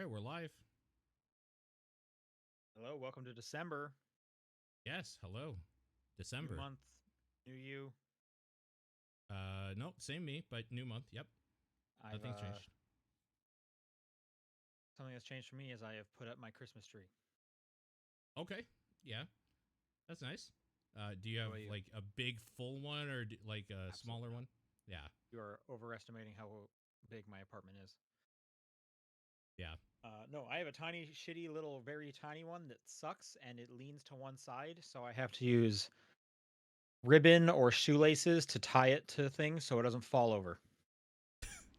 right, we're live. Hello, welcome to December. Yes, hello. New December. month, new you. Nope, same me, but new month. Yep, I've nothing's changed. something that's changed for me is I have put up my Christmas tree. Okay, yeah, that's nice. Do you What have about you? like a big full one or like a Absolutely smaller not. one? Yeah, You are overestimating how big my apartment is. yeah. No, I have a tiny, shitty little, very tiny one that sucks and it leans to one side, so I have to use ribbon or shoelaces to tie it to things so it doesn't fall over.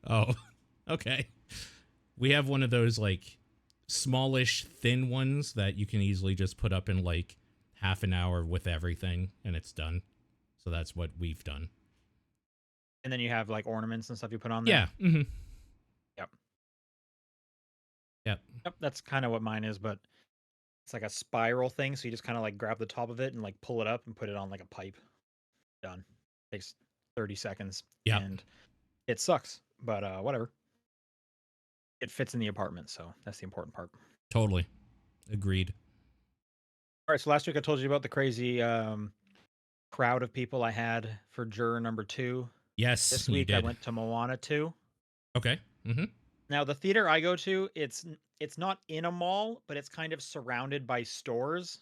Oh, okay. We have one of those like smallish, thin ones that you can easily just put up in like half an hour with everything, and it's done. So that's what we've done. And then you have like ornaments and stuff you put on there. Yeah. Mm-hmm. Yep. Yep. Yep, that's kind of what mine is, but it's like a spiral thing, so you just kind of like grab the top of it and like pull it up and put it on like a pipe. Done. Takes 30 seconds Yep. and it sucks, but whatever. It fits in the apartment, so that's the important part. Totally. Agreed. All right, so last week I told you about the crazy crowd of people I had for juror number 2. Yes, This you week I did. went to Moana 2. Okay. Mm-hmm. Now the theater I go to, it's not in a mall, but it's kind of surrounded by stores.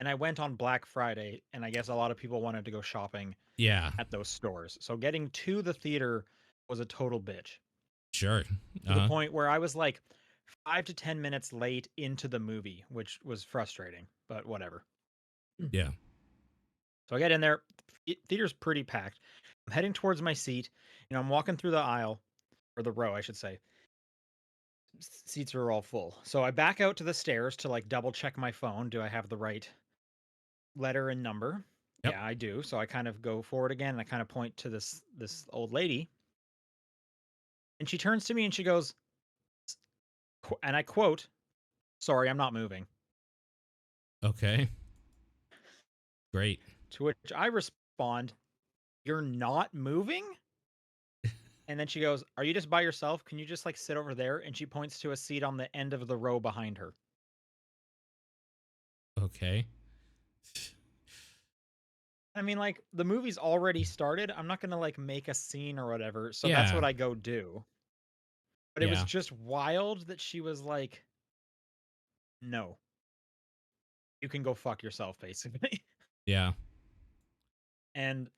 And I went on Black Friday, and I guess a lot of people wanted to go shopping Yeah. at those stores. So getting to the theater was a total bitch. Sure. To the Uh-huh. point where I was like 5 to 10 minutes late into the movie, which was frustrating, but whatever. Yeah. So I get in there, theater's pretty packed. I'm heading towards my seat, I'm walking through the aisle, or the row, I should say. Seats are all full. So I back out to the stairs to like double check my phone. Do I have the right letter and number? Yep. Yeah, I do. So I kind of go forward again and I kind of point to this old lady, and she turns to me and she goes, and I quote, "Sorry, I'm not moving." Okay. Great. To which I respond, "You're not moving?" And then she goes, "Are you just by yourself? Can you just like sit over there?" And she points to a seat on the end of the row behind her. Okay. I mean, like the movie's already started. I'm not gonna like make a scene or whatever. So that's Yeah. what I go do. But it was Yeah. just wild that she was like, "No, you can go fuck yourself," basically. Yeah. And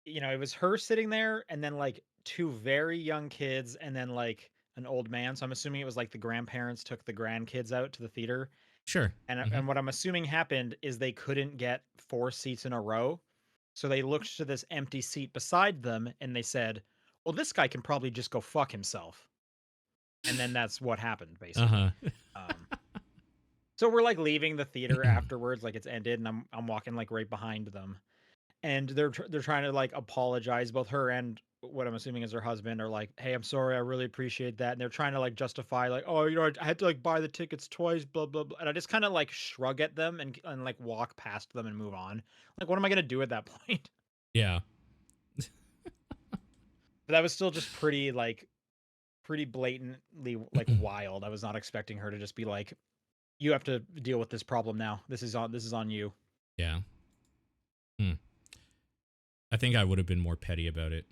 it was her sitting there and then like two very young kids and then like an old man. So I'm assuming it was like the grandparents took the grandkids out to the theater. Sure. And Mm-hmm. and what I'm assuming happened is they couldn't get 4 seats in a row. So they looked to this empty seat beside them and they said, "Well, this guy can probably just go fuck himself." And then that's what happened basically. Uh-huh. Um so we're like leaving the theater afterwards, like it's ended, and I'm walking like right behind them, and they're trying to like apologize. Both her and what I'm assuming is her husband are like, "Hey, I'm sorry, I really appreciate that," and they're trying to like justify like, "Oh, I had to like buy the tickets twice, blah blah blah," and I just kind of like shrug at them and like walk past them and move on. Like, what am I gonna do at that point? Yeah. But that was still just pretty blatantly like wild. I was not expecting her to just be like, "You have to deal with this problem now. This is on you." Yeah. Hmm. I think I would have been more petty about it.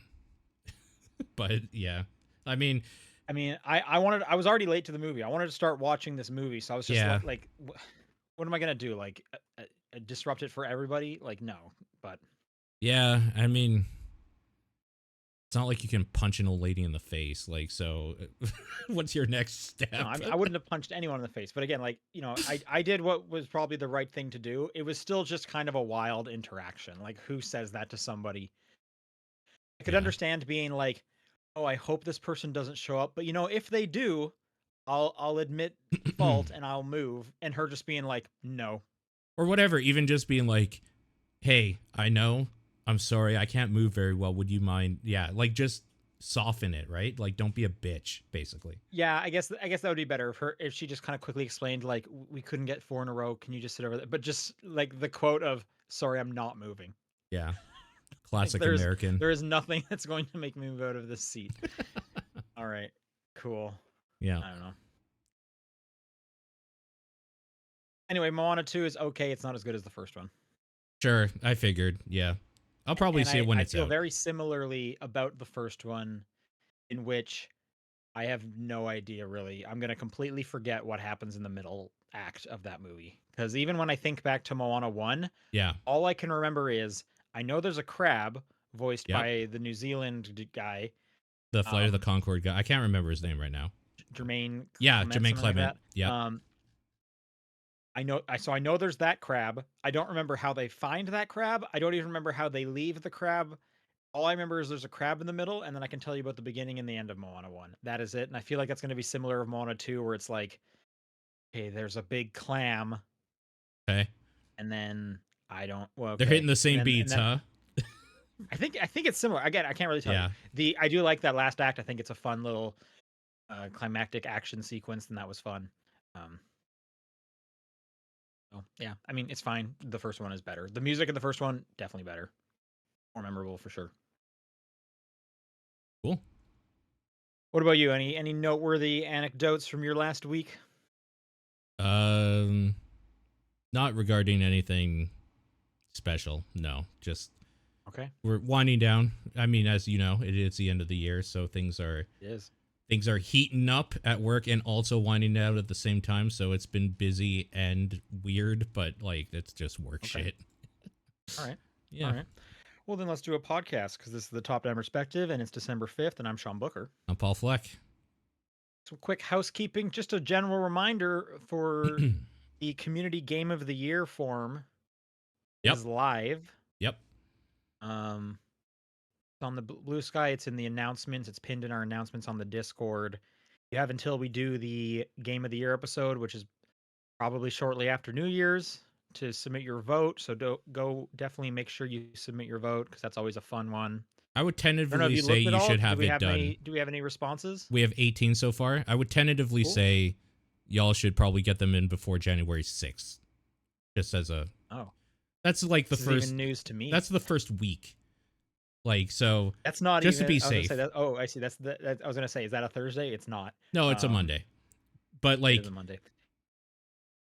But yeah. I mean, I mean, I was already late to the movie. I wanted to start watching this movie, so I was just yeah. like, what am I gonna do? Like, disrupt it for everybody? Like, no. But Yeah. I mean, it's not like you can punch an old lady in the face. Like, so what's your next no, step? I mean, I wouldn't have punched anyone in the face. But again, like, I did what was probably the right thing to do. It was still just kind of a wild interaction. Like, who says that to somebody? I could Yeah. understand being like, oh, I hope this person doesn't show up. But if they do, I'll admit fault and I'll move. And her just being like, no. Or whatever, even just being like, hey, I know, I'm sorry, I can't move very well. Would you mind? Yeah, like just soften it, right? Like, don't be a bitch, basically. Yeah, I guess that would be better if she just kind of quickly explained like, we couldn't get 4 in a row. Can you just sit over there?" But just like the quote of, "Sorry, I'm not moving." Yeah, Like classic American. there is nothing that's going to make me move out of this seat. All right. Cool. Yeah. I don't know. Anyway, Moana 2 is okay. It's not as good as the first one. Sure. I figured. Yeah. I'll probably And see it when I it's feel out. very similarly about the first one, in which I have no idea really. I'm gonna completely forget what happens in the middle act of that movie. Because even when I think back to Moana 1, Yeah. all I can remember is I know there's a crab voiced Yep. by the New Zealand guy, The Flight of the um, Concord guy. I can't remember his name right now. Jermaine Yeah, Clement, Jermaine something like Clement. that. Yep. I know there's that crab. I don't remember how they find that crab. I don't even remember how they leave the crab. All I remember is there's a crab in the middle, and then I can tell you about the beginning and the end of Moana 1. That is it. And I feel like that's going to be similar of Moana 2, where it's like, hey, there's a big clam, Okay. and then I don't. Well, They're hitting okay, the same and beats, then huh? I think it's similar. Again, I can't really tell you. Yeah. I do like that last act. I think it's a fun little climactic action sequence, and that was fun. Um, so yeah, I mean, it's fine. The first one is better. The music in the first one definitely better, more memorable for sure. Cool. What about you? Any noteworthy anecdotes from your last week? Um, not regarding anything special. No, just Okay, we're winding down. I mean, as you know, it's the end of the year, so it is. things are heating up at work and also winding down at the same time. So it's been busy and weird, but like it's just work Okay, shit. all right, all Yeah. right. Well, then let's do a podcast because this is the Top Down Perspective, and it's December 5th, and I'm Sean Booker. I'm Paul Fleck. Some quick housekeeping, just a general reminder for the Community Game of the Year form Yep. is live. Yep. Um, it's on the Blue Sky. It's in the announcements. It's pinned in our announcements on the Discord. You have until we do the Game of the Year episode, which is probably shortly after New Year's, to submit your vote. So go definitely make sure you submit your vote because that's always a fun one. I would I don't know. Have tentatively you say looked at you all? should have it done. Do we have any responses? We have 18 so far. I would tentatively Cool. say y'all should probably get them in before January 6th. Just as a Oh, that's like the this is first even news to me. that's the first week. Like so That's not just to even. be I was gonna safe. say that. Oh, I see. I was gonna say, is that a Thursday? It's not. No, it's a Monday. But It is like a Monday.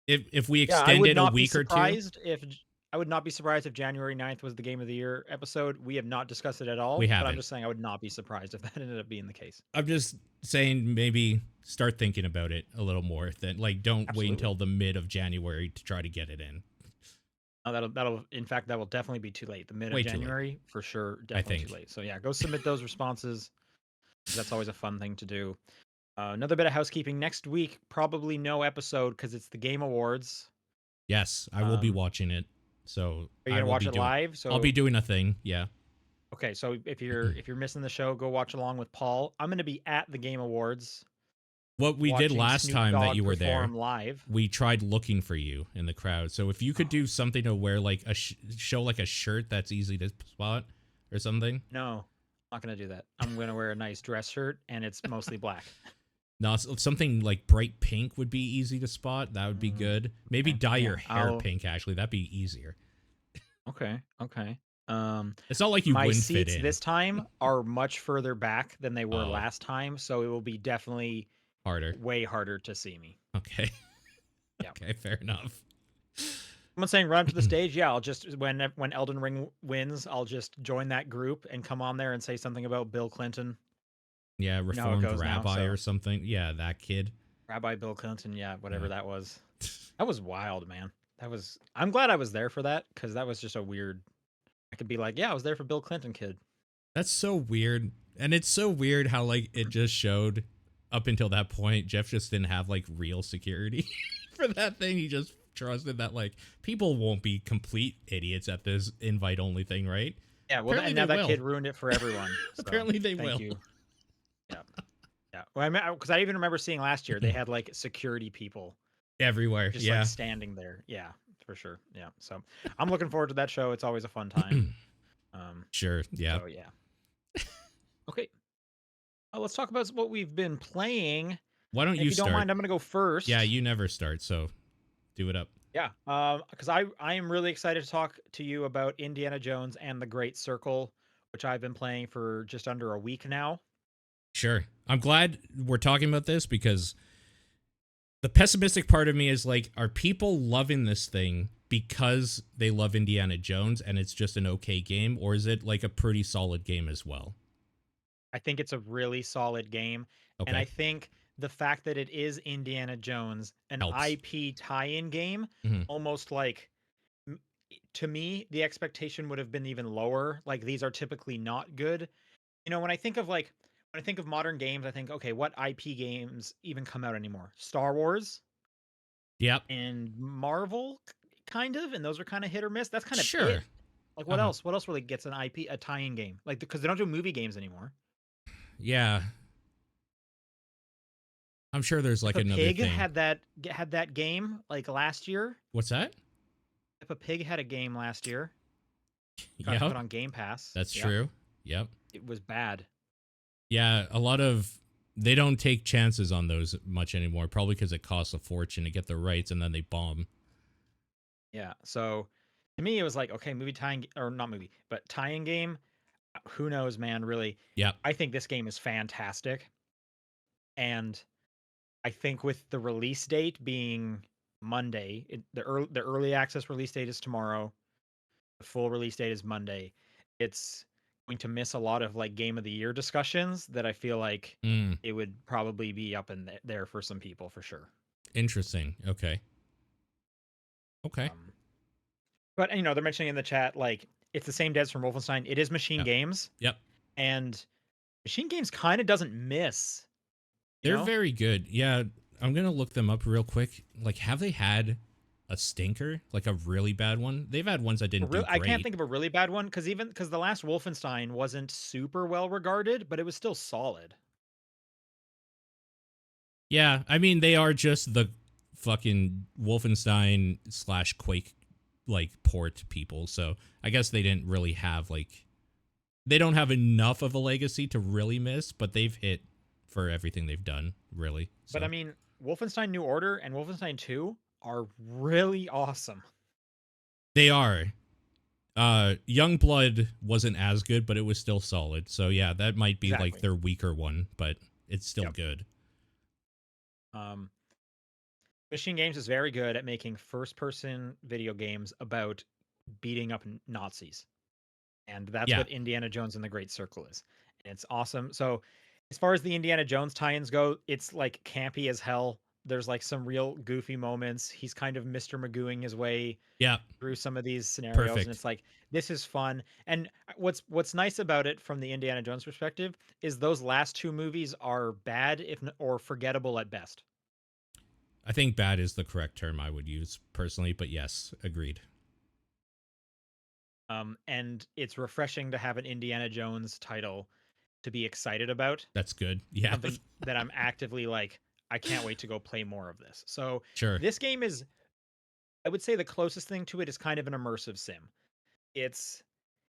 if we Yeah, I extend would it a not be week or two, surprised if I would not be surprised if January 9th was the Game of the Year episode. We have not discussed it at we all, but I'm haven't. just saying I would not be surprised if that ended up being the case. I'm just saying maybe start thinking about it a little more. Then like don't wait Absolutely. until the mid of January to try to get it in. That'll in fact that will definitely be too late. The mid of Way too late, January for sure, I definitely too think. late. So yeah, go submit those responses. That's always a fun thing to do. Another bit of housekeeping. Next week, probably no episode because it's the Game Awards. Yes, I will be Um, watching it. So are you I gonna will watch be it doing live? I'll be So doing a thing. Yeah. okay, so if you're missing the show, go watch along with Paul. I'm gonna be at the Game Awards What we did watching last Snoop time that Dogg you were there, perform live. we tried looking for you in the crowd. So if you could Oh, do something to wear like a show like a shirt that's easy to spot or something. no, I'm not gonna do that. I'm gonna wear a nice dress shirt and it's mostly black. No, something like bright pink would be easy to spot. That would be Mm, good. Maybe okay, dye your yeah, hair I'll. pink. Actually, that'd be easier. Okay, okay. Um, It's not like you my wouldn't fit seats in. this time are much further back than they were Oh, last time, so it will be definitely harder. way harder to see me. Okay. Yeah. Okay, fair enough. I'm not saying run up to the stage. Yeah, I'll just when Elden Ring wins, I'll just join that group and come on there and say something about Bill Clinton. Yeah, You know how it reformed goes now. rabbi So or something. Yeah, that kid. Rabbi Bill Clinton, yeah, whatever Yeah. that was. That was wild, man. That was. I'm glad I was there for that because that was just a weird. I could be like, yeah, I was there for Bill Clinton, kid. That's so weird. And it's so weird how like it just showed up until that point Jeff just didn't have like real security for that thing. He just trusted that like people won't be complete idiots at this invite only thing, right? Yeah, well, Apparently and they now that will. kid ruined it for everyone. So Apparently they thank will. you. Yeah, yeah. Well, I mean, because I even remember seeing last year they had like security people Everywhere. just like Yeah. standing there. Yeah, for sure. Yeah. So I'm looking forward to that show. It's always a fun time. Sure. Yeah. So yeah. Okay. Let's talk about what we've been playing. Why don't And you if you don't start? mind, I'm gonna go Yeah, first. you never start, so do it up. Yeah. Because I am really excited to talk to you about Indiana Jones and the Great Circle, which I've been playing for just under a week now. Sure. I'm glad we're talking about this because the pessimistic part of me is like, are people loving this thing because they love Indiana Jones and it's just an okay game, or is it like a pretty solid game as well? I think it's a really solid game, and I Okay. think the fact that it is Indiana Jones, an Helps. IP tie-in game, Hmm. almost like m- to me, the expectation would have been even lower. Like these are typically not good. You know, when I think of modern games, I think, okay, what IP games even come out anymore? Star Wars Yep. and Marvel, kind of, and those are kind of hit or miss. That's kind of Sure. it. Like what Uh-huh. else? What else really gets an IP, a tie-in game? Like because they don't do movie games anymore. Yeah. I'm sure there's like Peppa another Pig thing. had that game like last year. What's that? Peppa Pig had a game last year. Got Yep. put on Game Pass. That's Yep, true. Yep. it was bad. Yeah, a lot of they don't take chances on those much anymore, probably because it costs a fortune to get the rights and then they bomb. Yeah, so to me it was like, okay, movie tying or not movie, but tie-in game. Who knows, man? Really, Yep. I think this game is fantastic, and I think with the release date being Monday, the early access release date is tomorrow. The full release date is Monday. It's going to miss a lot of like game of the year discussions that I feel like Mm, it would probably be up in there for some people for sure. interesting. Okay. Okay. Um, but you know, they're mentioning in the chat like it's the same devs from Wolfenstein. It is Machine Yep. Games, Yep. and Machine Games kind of doesn't miss. You They're know, very good. Yeah, I'm gonna look them up real quick. Like, have they had a stinker? Like a really bad one? They've had ones that didn't do I can't great. think of a really bad one because the last Wolfenstein wasn't super well regarded, but it was still solid. Yeah, I mean they are just the fucking Wolfenstein slash Quake like port people. So I guess they didn't really have like they don't have enough of a legacy to really miss, but they've hit for everything they've done, really. But I So mean, Wolfenstein New Order and Wolfenstein 2 are really awesome. they are. Youngblood wasn't as good, but it was still solid. So yeah, that might be like Exactly. their weaker one, but it's still Yep. good. Um, Machine Games is very good at making first-person video games about beating up Nazis, and that's Yeah. what Indiana Jones and the Great Circle is. And it's awesome. So, as far as the Indiana Jones tie-ins go, it's like campy as hell. There's like some real goofy moments. He's kind of Mr. Magooing his way Yeah. through some of these scenarios, and Perfect. it's like this is fun. And what's nice about it from the Indiana Jones perspective is those last two movies are bad or forgettable at best. I think bad is the correct term I would use personally, but yes, agreed. And it's refreshing to have an Indiana Jones title to be excited about, That's good. Yeah. something that I'm actively like, I can't wait to go play more of this. So Sure. this game is, I would say the closest thing to it is kind of an immersive sim. It's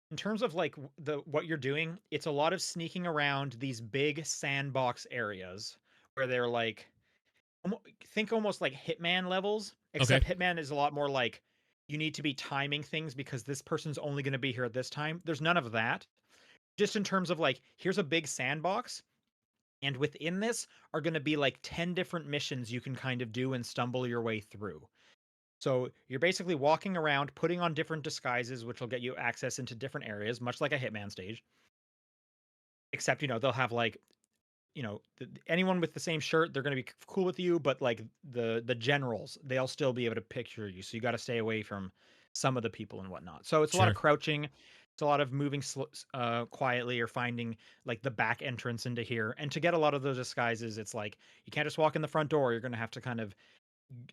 in terms of like the what you're doing, it's a lot of sneaking around these big sandbox areas where they're like think almost like Hitman levels, Okay. except Hitman is a lot more like you need to be timing things because this person's only going to be here at this time. There's none of that. Just in terms of like, here's a big sandbox, and within this are going to be like 10 different missions you can kind of do and stumble your way through. So you're basically walking around, putting on different disguises, which will get you access into different areas, much like a Hitman stage. Except, you know, they'll have like anyone with the same shirt, they're going to be cool with you, but like the generals, they'll still be able to picture you. So you got to stay away from some of the people and whatnot. So it's a lot of Sure. crouching. It's a lot of moving quietly or finding like the back entrance into here. And to get a lot of those disguises, it's like you can't just walk in the front door. You're going to have to kind of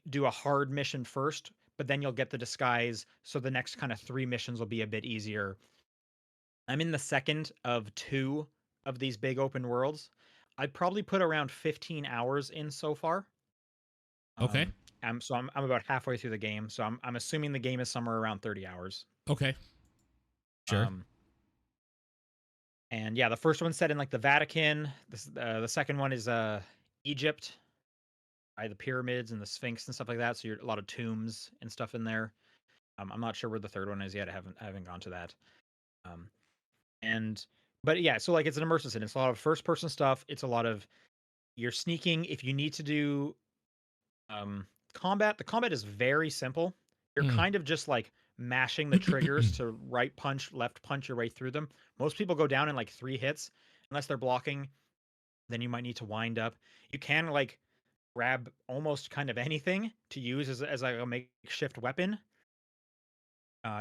do a hard mission first, but then you'll get the disguise. So the next kind of three missions will be a bit easier. I'm in the second of two of these big open worlds. I'd probably put around 15 hours in so far. Okay. Um, I'm about halfway through the game, so I'm assuming the game is somewhere around 30 hours. Okay. Sure. Um, and yeah, the first one's set in like the Vatican. The second one is Egypt, by the pyramids and the Sphinx and stuff like that. So you're a lot of tombs and stuff in there. I'm not sure where the third one is yet. I haven't gone to that. Um, and But yeah, so like it's an immersive sim. It's a lot of first person stuff. It's a lot of you're sneaking. If you need to do um combat, the combat is very simple. You're Mm. kind of just like mashing the triggers to right punch, left punch your way through them. Most people go down in like 3 hits unless they're blocking. Then you might need to wind up. You can like grab almost kind of anything to use as like a makeshift weapon.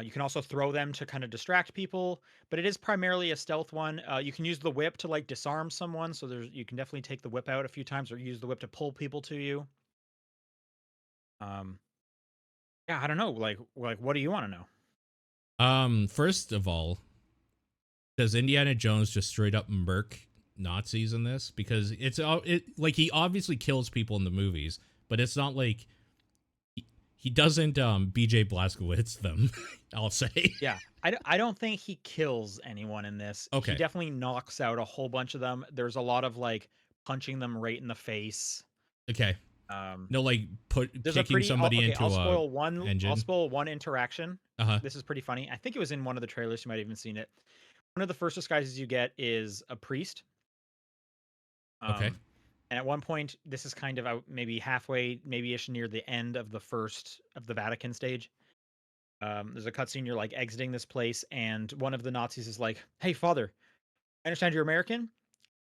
You can also throw them to kind of distract people, but it is primarily a stealth one. You can use the whip to like disarm someone, so you can definitely take the whip out a few times, or use the whip to pull people to you. Um, yeah, I don't know. Like, what do you want to know? First of all, does Indiana Jones just straight up murk Nazis in this? Because like he obviously kills people in the movies, but it's not like he doesn't BJ Blazkowicz them. I'll say. Yeah, I don't think he kills anyone in this. He Okay. definitely knocks out a whole bunch of them. There's a lot of like punching them right in the face. Okay. Um, No, like There's a kicking pretty somebody okay, into a I'll engine. spoil one interaction. Uh huh. This is pretty funny. I think it was in one of the trailers, you might have even seen it. One of the first disguises you get is a priest. Okay. And at one point, this is kind of out maybe halfway, maybe ish near the end of the first of the Vatican stage. There's a cutscene, you're like exiting this place, and one of the Nazis is like, "Hey, Father, I understand you're American.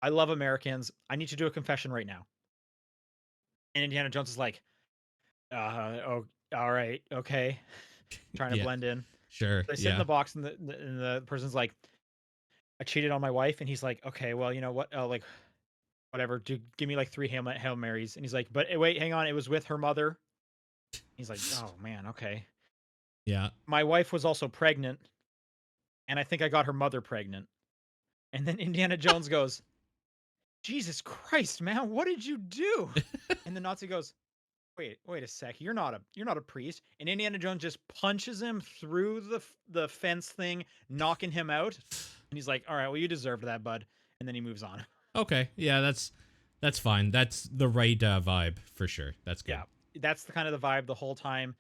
I love Americans. I need to do a confession right now." And Indiana Jones is like, oh, all right, okay," trying to Yeah. blend in. Sure. They sit in Yeah. the box, and the person's like, "I cheated on my wife," and he's like, "Okay, well, you know what? Like, whatever. Give me like 3 Hail Marys." And he's like, "But wait, hang on. It was with her mother." He's like, "Oh man, okay. Yeah. My wife was also pregnant, and I think I got her mother pregnant." And then Indiana Jones goes, "Jesus Christ, man, what did you do?" And the Nazi goes, wait a sec. You're not a priest." And Indiana Jones just punches him through the fence thing, knocking him out. And he's like, "All right, well, you deserved that, bud." And then he moves on. Okay. Yeah. That's fine. That's the right vibe for sure. That's good. Yeah, that's the kind of the vibe the whole time.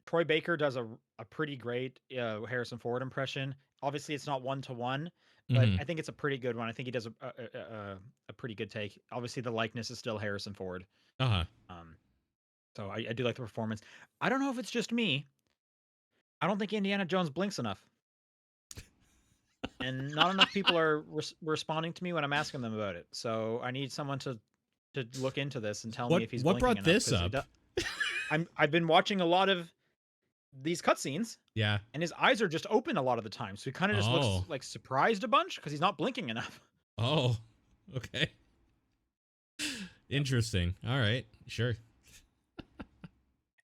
Troy Baker does a pretty great Harrison Ford impression. Obviously, it's not one to one, but Mm-hmm. I think it's a pretty good one. I think he does a pretty good take. Obviously, the likeness is still Harrison Ford. Uh huh. Um, so I do like the performance. I don't know if it's just me. I don't think Indiana Jones blinks enough, and not enough people are responding to me when I'm asking them about it. So I need someone to look into this and tell me if he's What blinking brought enough, this because up? I've been watching a lot of these cutscenes, Yeah. and his eyes are just open a lot of the time. So he kind of just looks Oh. like surprised a bunch because he's not blinking enough. Oh. Okay. Yep. Interesting. All right. Sure.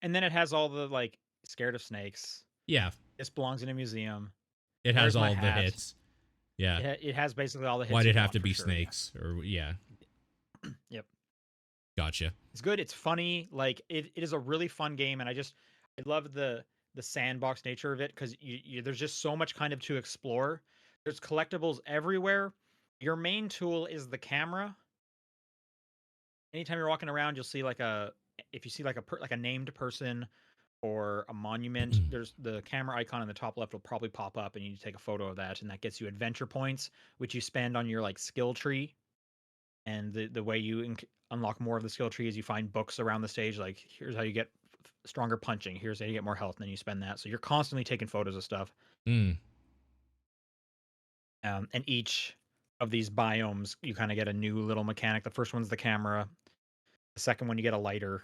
And then it has all the like scared of snakes. Yeah. This belongs in a museum. It has Where's my all the hat? hits. Yeah. It has basically all the hits Why'd it you'd have want to for be sure. Yeah. snakes? Or yeah. Yep. Gotcha. It's good. It's funny. Like it is a really fun game, and I love the sandbox nature of it because there's just so much kind of to explore. There's collectibles everywhere. Your main tool is the camera. Anytime you're walking around, you'll see like if you see like like a named person or a monument, there's the camera icon in the top left will probably pop up, and you need to take a photo of that, and that gets you adventure points, which you spend on your like skill tree. And the way you unlock more of the skill tree is you find books around the stage, like here's how you get stronger punching, here's how you get more health, and then you spend that. So you're constantly taking photos of stuff. Mm. And each of these biomes, you kind of get a new little mechanic. The first one's the camera. The second one, you get a lighter.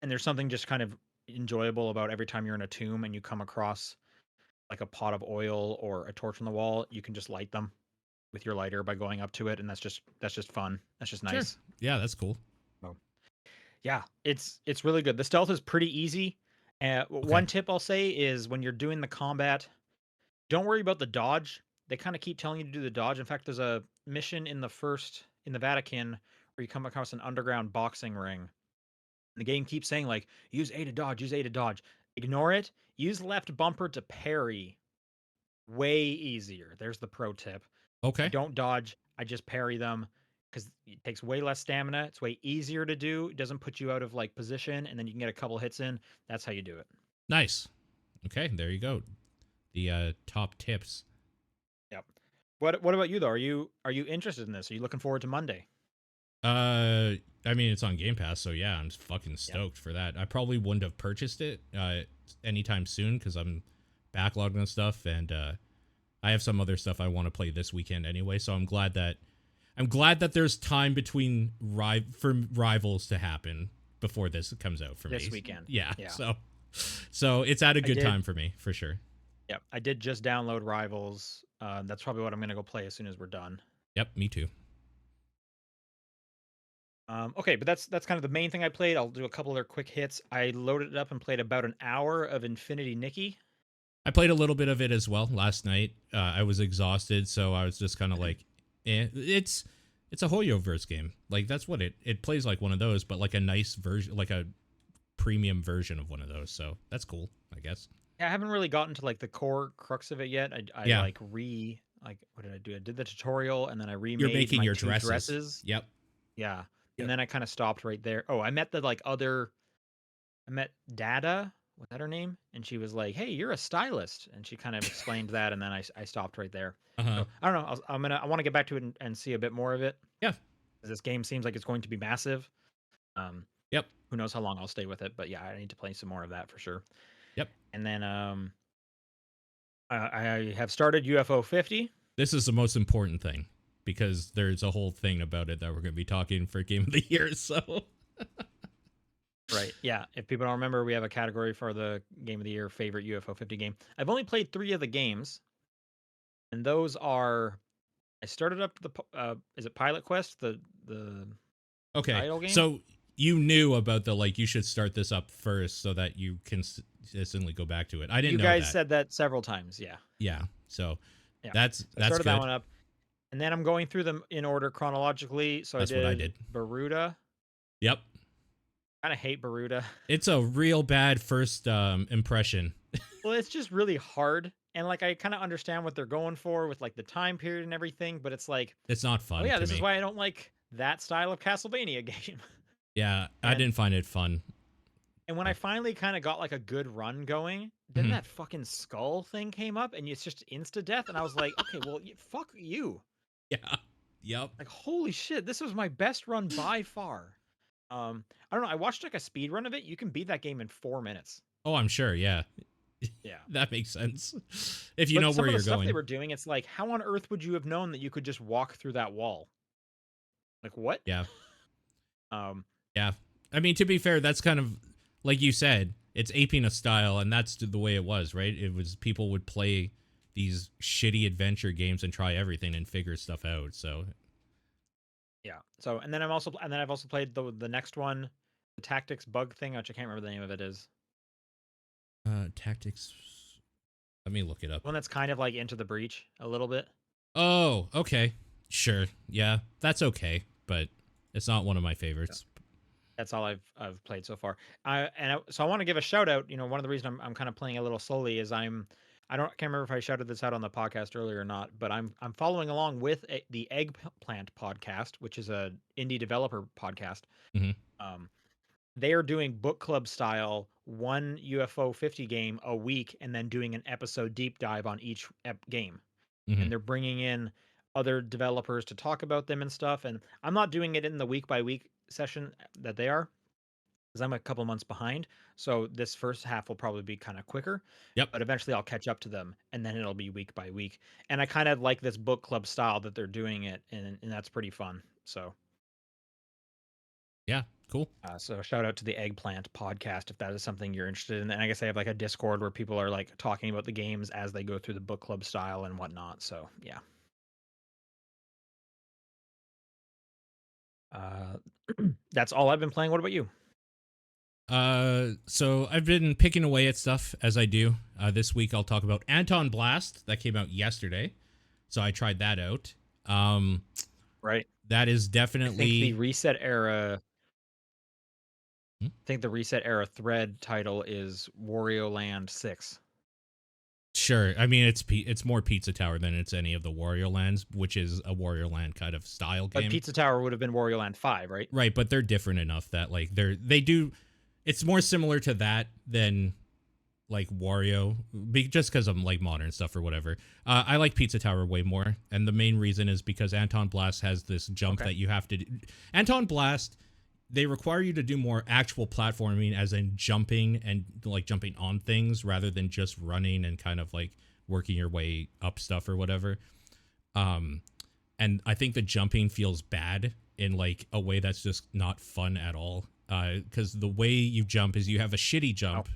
And there's something just kind of enjoyable about every time you're in a tomb and you come across like a pot of oil or a torch on the wall, you can just light them with your lighter by going up to it, and that's just fun. That's just Sure. nice. Yeah, that's cool. So, yeah, it's really good. The stealth is pretty easy. Okay. One tip I'll say is when you're doing the combat, don't worry about the dodge. They kind of keep telling you to do the dodge. In fact, there's a mission in the Vatican where you come across an underground boxing ring. The game keeps saying like use A to dodge, use A to dodge. Ignore it. Use left bumper to parry. Way easier. There's the pro tip. I Okay. don't dodge. I just parry them because it takes way less stamina. It's way easier to do. It doesn't put you out of like position, and then you can get a couple hits in. That's how you do it. Nice. Okay, there you go. The top tips. Yep. What about you though? Are you interested in this? Are you looking forward to Monday? I mean, it's on Game Pass, so yeah, I'm fucking Yep. stoked for that. I probably wouldn't have purchased it anytime soon because I'm backlogged on stuff, and I have some other stuff I want to play this weekend anyway. So I'm glad that there's time between for rivals to happen before this comes out for This me. weekend. Yeah, Yeah. so it's at a good time for me for sure. Yep. I did just download Rivals. That's probably what I'm gonna go play as soon as we're done. Yep, me too. Okay, but that's kind of the main thing I played. I'll do a couple other quick hits. I loaded it up and played about an hour of Infinity Nikki. I played a little bit of it as well last night. I was exhausted, so I was just kind of like, it's a Hoyoverse game. Like that's what it plays like one of those, but like a nice version, like a premium version of one of those. So that's cool, I guess. Yeah, I haven't really gotten to like the core crux of it yet. I Yeah, like what did I do? I did the tutorial and then I you're remade making my your two dresses. dresses. Yep. Yeah. And Yep. then I kind of stopped right there. Oh, I met the like other I met Dada. Was that her name? And she was like, "Hey, you're a stylist," and she kind of explained that, and then I stopped right there. Uh-huh. So I don't know. I want to get back to it and see a bit more of it. Yeah. 'Cause this game seems like it's going to be massive. Um, Yep. who knows how long I'll stay with it, but yeah, I need to play some more of that for sure. Yep. And then I have started UFO 50. This is the most important thing because there's a whole thing about it that we're going to be talking for Game of the Year. So Right. Yeah. If people don't remember, we have a category for the Game of the Year favorite UFO 50 game. I've only played 3 of the games, and those are I started up is it Pilot Quest, the okay, idle game? so you knew about the like you should start this up first so that you can consistently go back to it. I didn't You know guys that. said that several times. Yeah. Yeah, so Yeah. that's So I started that good. one up. And then I'm going through them in order chronologically. So That's I what I did did. Baruda. Yep, Kind of hate Baruda. it's a real bad first impression. Well, it's just really hard. And like I kind of understand what they're going for with like the time period and everything, but it's like, It's not oh fun yeah, to this me. is why I don't like that style of Castlevania game. Yeah, I And didn't find it fun. and when I finally kind of got like a good run going, then Mhm. that fucking skull thing came up and it's just insta death and I was like, okay, well, fuck you. Yeah. Yep. Like holy shit, this was my best run by far. I don't know, I watched like a speed run of it. You can beat that game in 4 minutes. Oh, I'm sure. Yeah, Yeah. that makes sense. If you But know some where of the you're stuff they going. were doing, it's like, how on earth would you have known that you could just walk through that wall? Like what? Yeah. Um, Yeah. I mean, to be fair, that's kind of like you said, it's aping a style, and that's the way it was, right? It was people would play these shitty adventure games and try everything and figure stuff out. So, yeah. So and then I've also played the next one, the tactics bug thing, which I can't remember the name of it is. tactics. Let me look it up. One that's kind of like Into the Breach a little bit. Oh, okay. Sure. Yeah, that's okay, but it's not one of my favorites. That's all I've played so far. So I want to give a shout out. You know, one of the reasons I'm kind of playing a little slowly is I can't remember if I shouted this out on the podcast earlier or not, but I'm following along with the Eggplant podcast, which is a indie developer podcast. Mm-hmm. They are doing book club style, one UFO 50 game a week, and then doing an episode deep dive on each game. Mm-hmm. And they're bringing in other developers to talk about them and stuff. And I'm not doing it in the week by week session that they are, because I'm a couple months behind. So this first half will probably be kind of quicker. Yep. But eventually I'll catch up to them, and then it'll be week by week. And I kind of like this book club style that they're doing it, and that's pretty fun. So Yeah. Cool. so shout out to the Eggplant podcast if that is something you're interested in. And I guess I have like a Discord where people are like talking about the games as they go through the book club style and whatnot. So yeah. That's all I've been playing. What about you? So I've been picking away at stuff as I do. This week I'll talk about Anton Blast that came out yesterday. So I tried that out. Right. That is I think definitely the reset era. Hmm? I think the reset era thread title is Wario Land 6. Sure. I mean, it's more Pizza Tower than it's any of the Wario Lands, which is a Wario Land kind of style game. But Pizza Tower would have been Wario Land 5, right? Right, but they're different enough that like they do. It's more similar to that than like Wario, just because I'm like modern stuff or whatever. I like Pizza Tower way more, and the main reason is because Anton Blast has this jump that you have to do. Anton Blast, they require you to do more actual platforming, as in jumping and like jumping on things rather than just running and kind of like working your way up stuff or whatever. And I think the jumping feels bad in like a way that's just not fun at all. Because the way you jump is you have a shitty jump.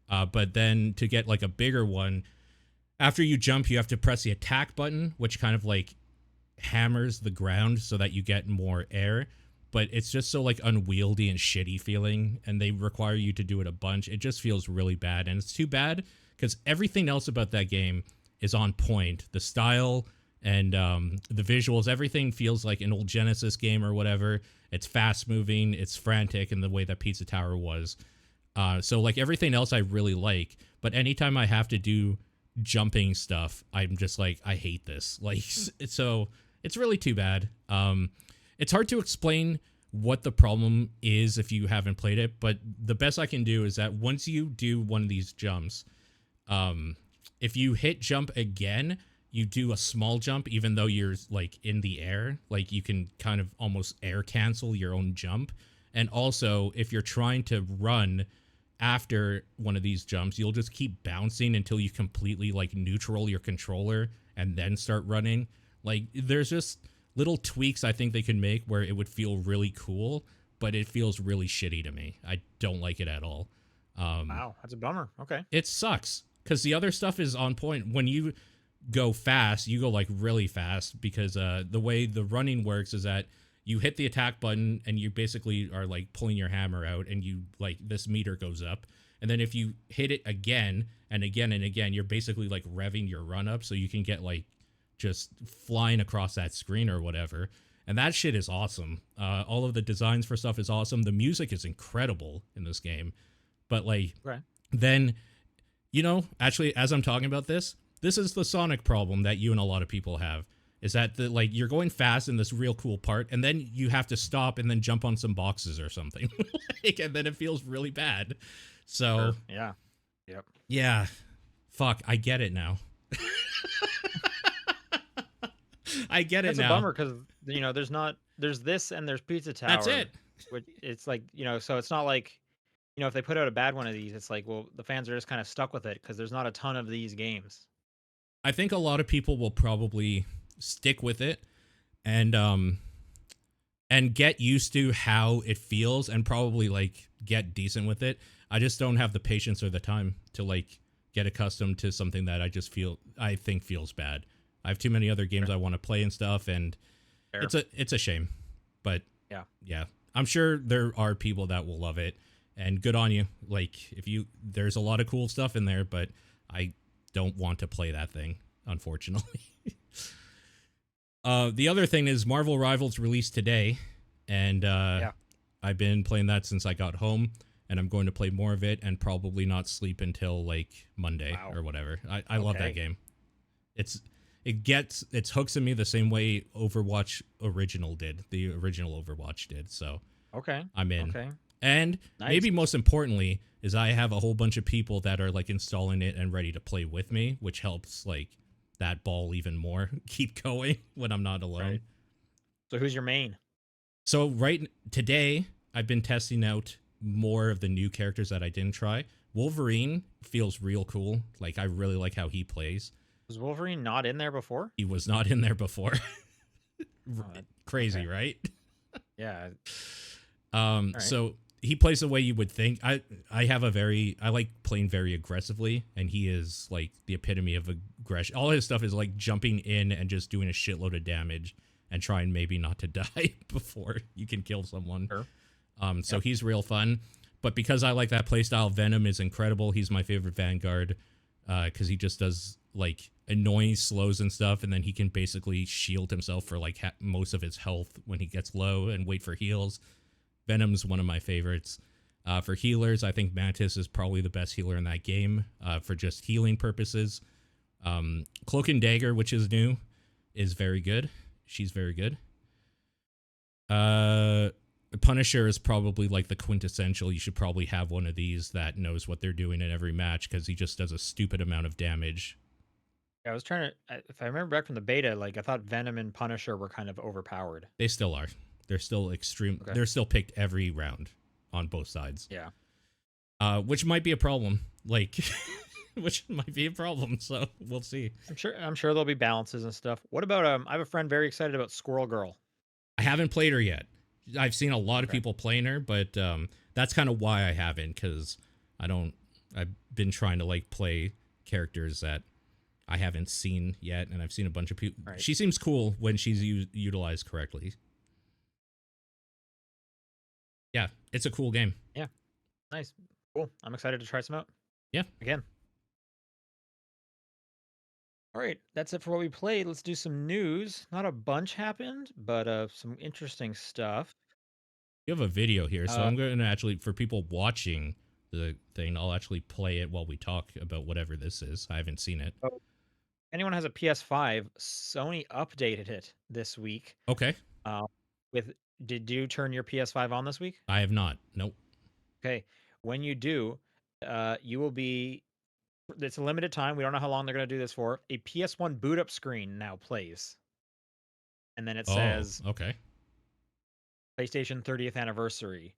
But then to get like a bigger one, after you jump, you have to press the attack button, which kind of like hammers the ground so that you get more air. But it's just so like unwieldy and shitty feeling, and they require you to do it a bunch. It just feels really bad, and it's too bad because everything else about that game is on point. The style and the visuals, everything feels like an old Genesis game or whatever. It's fast moving, it's frantic in the way that Pizza Tower was. So like everything else I really like, but anytime I have to do jumping stuff, I'm just like, I hate this. Like, so it's really too bad. It's hard to explain what the problem is if you haven't played it, but the best I can do is that once you do one of these jumps, if you hit jump again, you do a small jump, even though you're like in the air, like you can kind of almost air cancel your own jump. And also if you're trying to run after one of these jumps, you'll just keep bouncing until you completely like neutral your controller and then start running. Like there's just little tweaks I think they could make where it would feel really cool, but it feels really shitty to me. I don't like it at all. Wow, that's a bummer. Okay. It sucks because the other stuff is on point. When you go fast, you go like really fast because the way the running works is that you hit the attack button and you basically are like pulling your hammer out, and you like this meter goes up. And then if you hit it again and again and again, you're basically like revving your run up so you can get like just flying across that screen or whatever. And that shit is awesome. All of the designs for stuff is awesome. The music is incredible in this game. But like, then, you know, actually, as I'm talking about this is the Sonic problem that you and a lot of people have. Is that the like you're going fast in this real cool part, and then you have to stop and then jump on some boxes or something, like, and then it feels really bad. So yeah, yep, yeah, fuck, I get it now. I get it now. That's a bummer because you know there's this and there's Pizza Tower. That's it. Which it's like, you know, so it's not like, you know, if they put out a bad one of these, it's like, well, the fans are just kind of stuck with it because there's not a ton of these games. I think a lot of people will probably stick with it and get used to how it feels and probably like get decent with it. I just don't have the patience or the time to like get accustomed to something that I think feels bad. I have too many other games I want to play and stuff, and it's a shame. But yeah, I'm sure there are people that will love it, and good on you. Like there's a lot of cool stuff in there, but I don't want to play that thing, unfortunately. The other thing is Marvel Rivals released today, and I've been playing that since I got home, and I'm going to play more of it and probably not sleep until like Monday or whatever. I love that game. It's hooks in me the same way Overwatch original did. The original Overwatch did. So I'm in. Okay. And maybe most importantly is I have a whole bunch of people that are like installing it and ready to play with me, which helps like that ball even more keep going when I'm not alone. Right. So who's your main? So today I've been testing out more of the new characters that I didn't try. Wolverine feels real cool. Like I really like how he plays. Was Wolverine not in there before? He was not in there before. Crazy, right? Yeah. Right. So he plays the way you would think. I like playing very aggressively, and he is like the epitome of aggression. All his stuff is like jumping in and just doing a shitload of damage and trying maybe not to die before you can kill someone. Sure. So he's real fun. But because I like that playstyle, Venom is incredible. He's my favorite Vanguard because he just does like annoying slows and stuff, and then he can basically shield himself for like most of his health when he gets low and wait for heals. Venom's one of my favorites. For healers, I think Mantis is probably the best healer in that game for just healing purposes. Cloak and Dagger, which is new, is very good. She's very good. Punisher is probably like the quintessential. You should probably have one of these that knows what they're doing in every match because he just does a stupid amount of damage. I was trying to, if I remember back from the beta, like I thought Venom and Punisher were kind of overpowered. They still are. They're still extreme. Okay. They're still picked every round on both sides. Yeah. Which might be a problem. Like, which might be a problem. So we'll see. I'm sure there'll be balances and stuff. What about I have a friend very excited about Squirrel Girl. I haven't played her yet. I've seen a lot of Okay. people playing her, but that's kind of why I haven't, because I've been trying to like play characters that I haven't seen yet, and I've seen a bunch of people. Right. She seems cool when she's utilized correctly. Yeah, it's a cool game. Yeah. Nice. Cool. I'm excited to try some out. Yeah. Again. All right, that's it for what we played. Let's do some news. Not a bunch happened, but some interesting stuff. You have a video here, so Uh, I'm going to actually, for people watching the thing, I'll actually play it while we talk about whatever this is. I haven't seen it. So, anyone has a PS5, Sony updated it this week. Okay. Uh, with did you turn your PS5 on this week? I have not. Nope. Okay. When you do, you will be. It's a limited time. We don't know how long they're going to do this for. A PS1 boot up screen now plays, and then it says okay. PlayStation 30th anniversary,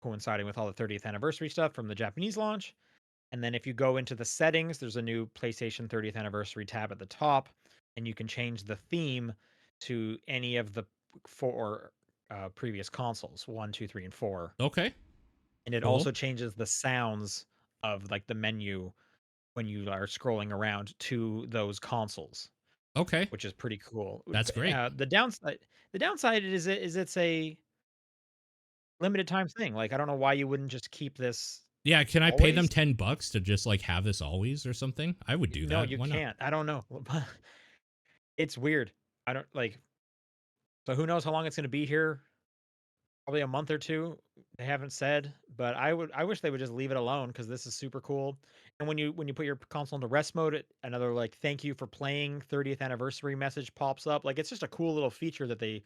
coinciding with all the 30th anniversary stuff from the Japanese launch. And then if you go into the settings, there's a new PlayStation 30th anniversary tab at the top, and you can change the theme to any of the four previous consoles, 1, 2, 3, and 4. Okay. And it Cool. also changes the sounds of like the menu when you are scrolling around to those consoles, Okay. which is pretty cool. That's great. The downside is it's a limited time thing. Like I don't know why you wouldn't just keep this. Yeah, can I pay them Always? $10 to just like have this always or something? I would do No, that. you Why not? can't. I don't know. It's weird. I don't like. So who knows how long it's going to be here? Probably a month or two. They haven't said, but I wish they would just leave it alone because this is super cool. And when you put your console into rest mode, another like thank you for playing 30th anniversary message pops up. Like it's just a cool little feature that they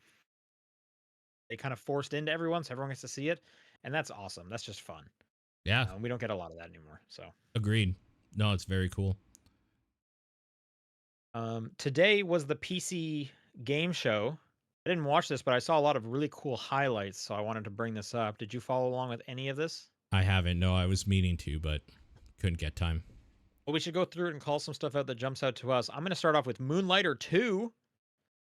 kind of forced into everyone, so everyone gets to see it, and that's awesome. That's just fun. Yeah, We don't get a lot of that anymore. So agreed. No, it's very cool. today was the PC game show. I didn't watch this, but I saw a lot of really cool highlights, so I wanted to bring this up. Did you follow along with any of this? I haven't. No, I was meaning to, but couldn't get time. Well, we should go through it and call some stuff out that jumps out to us. I'm going to start off with Moonlighter 2.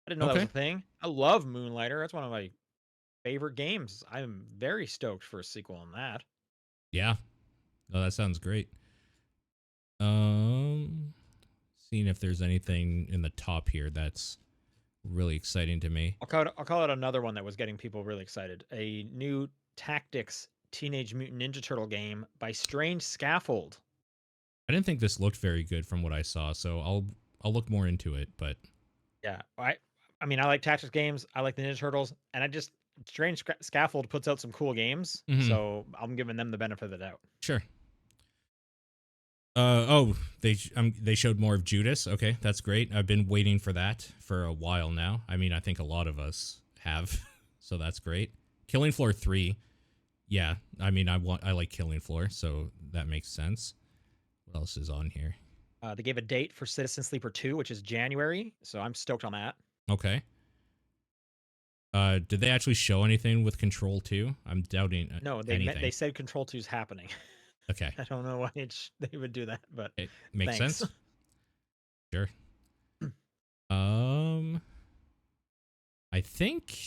I didn't know that was a thing. I love Moonlighter. That's one of my favorite games. I'm very stoked for a sequel on that. Yeah. Oh, that sounds great. Seeing if there's anything in the top here that's really exciting to me. I'll call it another one that was getting people really excited. A new Tactics Teenage Mutant Ninja Turtle game by Strange Scaffold. I didn't think this looked very good from what I saw, so I'll look more into it, but yeah, I mean I like tactics games, I like the Ninja Turtles, and I just Strange Scaffold puts out some cool games, so I'm giving them the benefit of the doubt. Sure. They showed more of Judas. Okay, that's great. I've been waiting for that for a while now. I mean, I think a lot of us have, so that's great. Killing Floor 3. Yeah, I mean, I like Killing Floor, so that makes sense. What else is on here? They gave a date for Citizen Sleeper 2, which is January, so I'm stoked on that. Okay. Did they actually show anything with Control 2? I'm doubting. No, they said Control 2 is happening. Okay. I don't know why they would do that, but it makes thanks. sense. Sure. I think.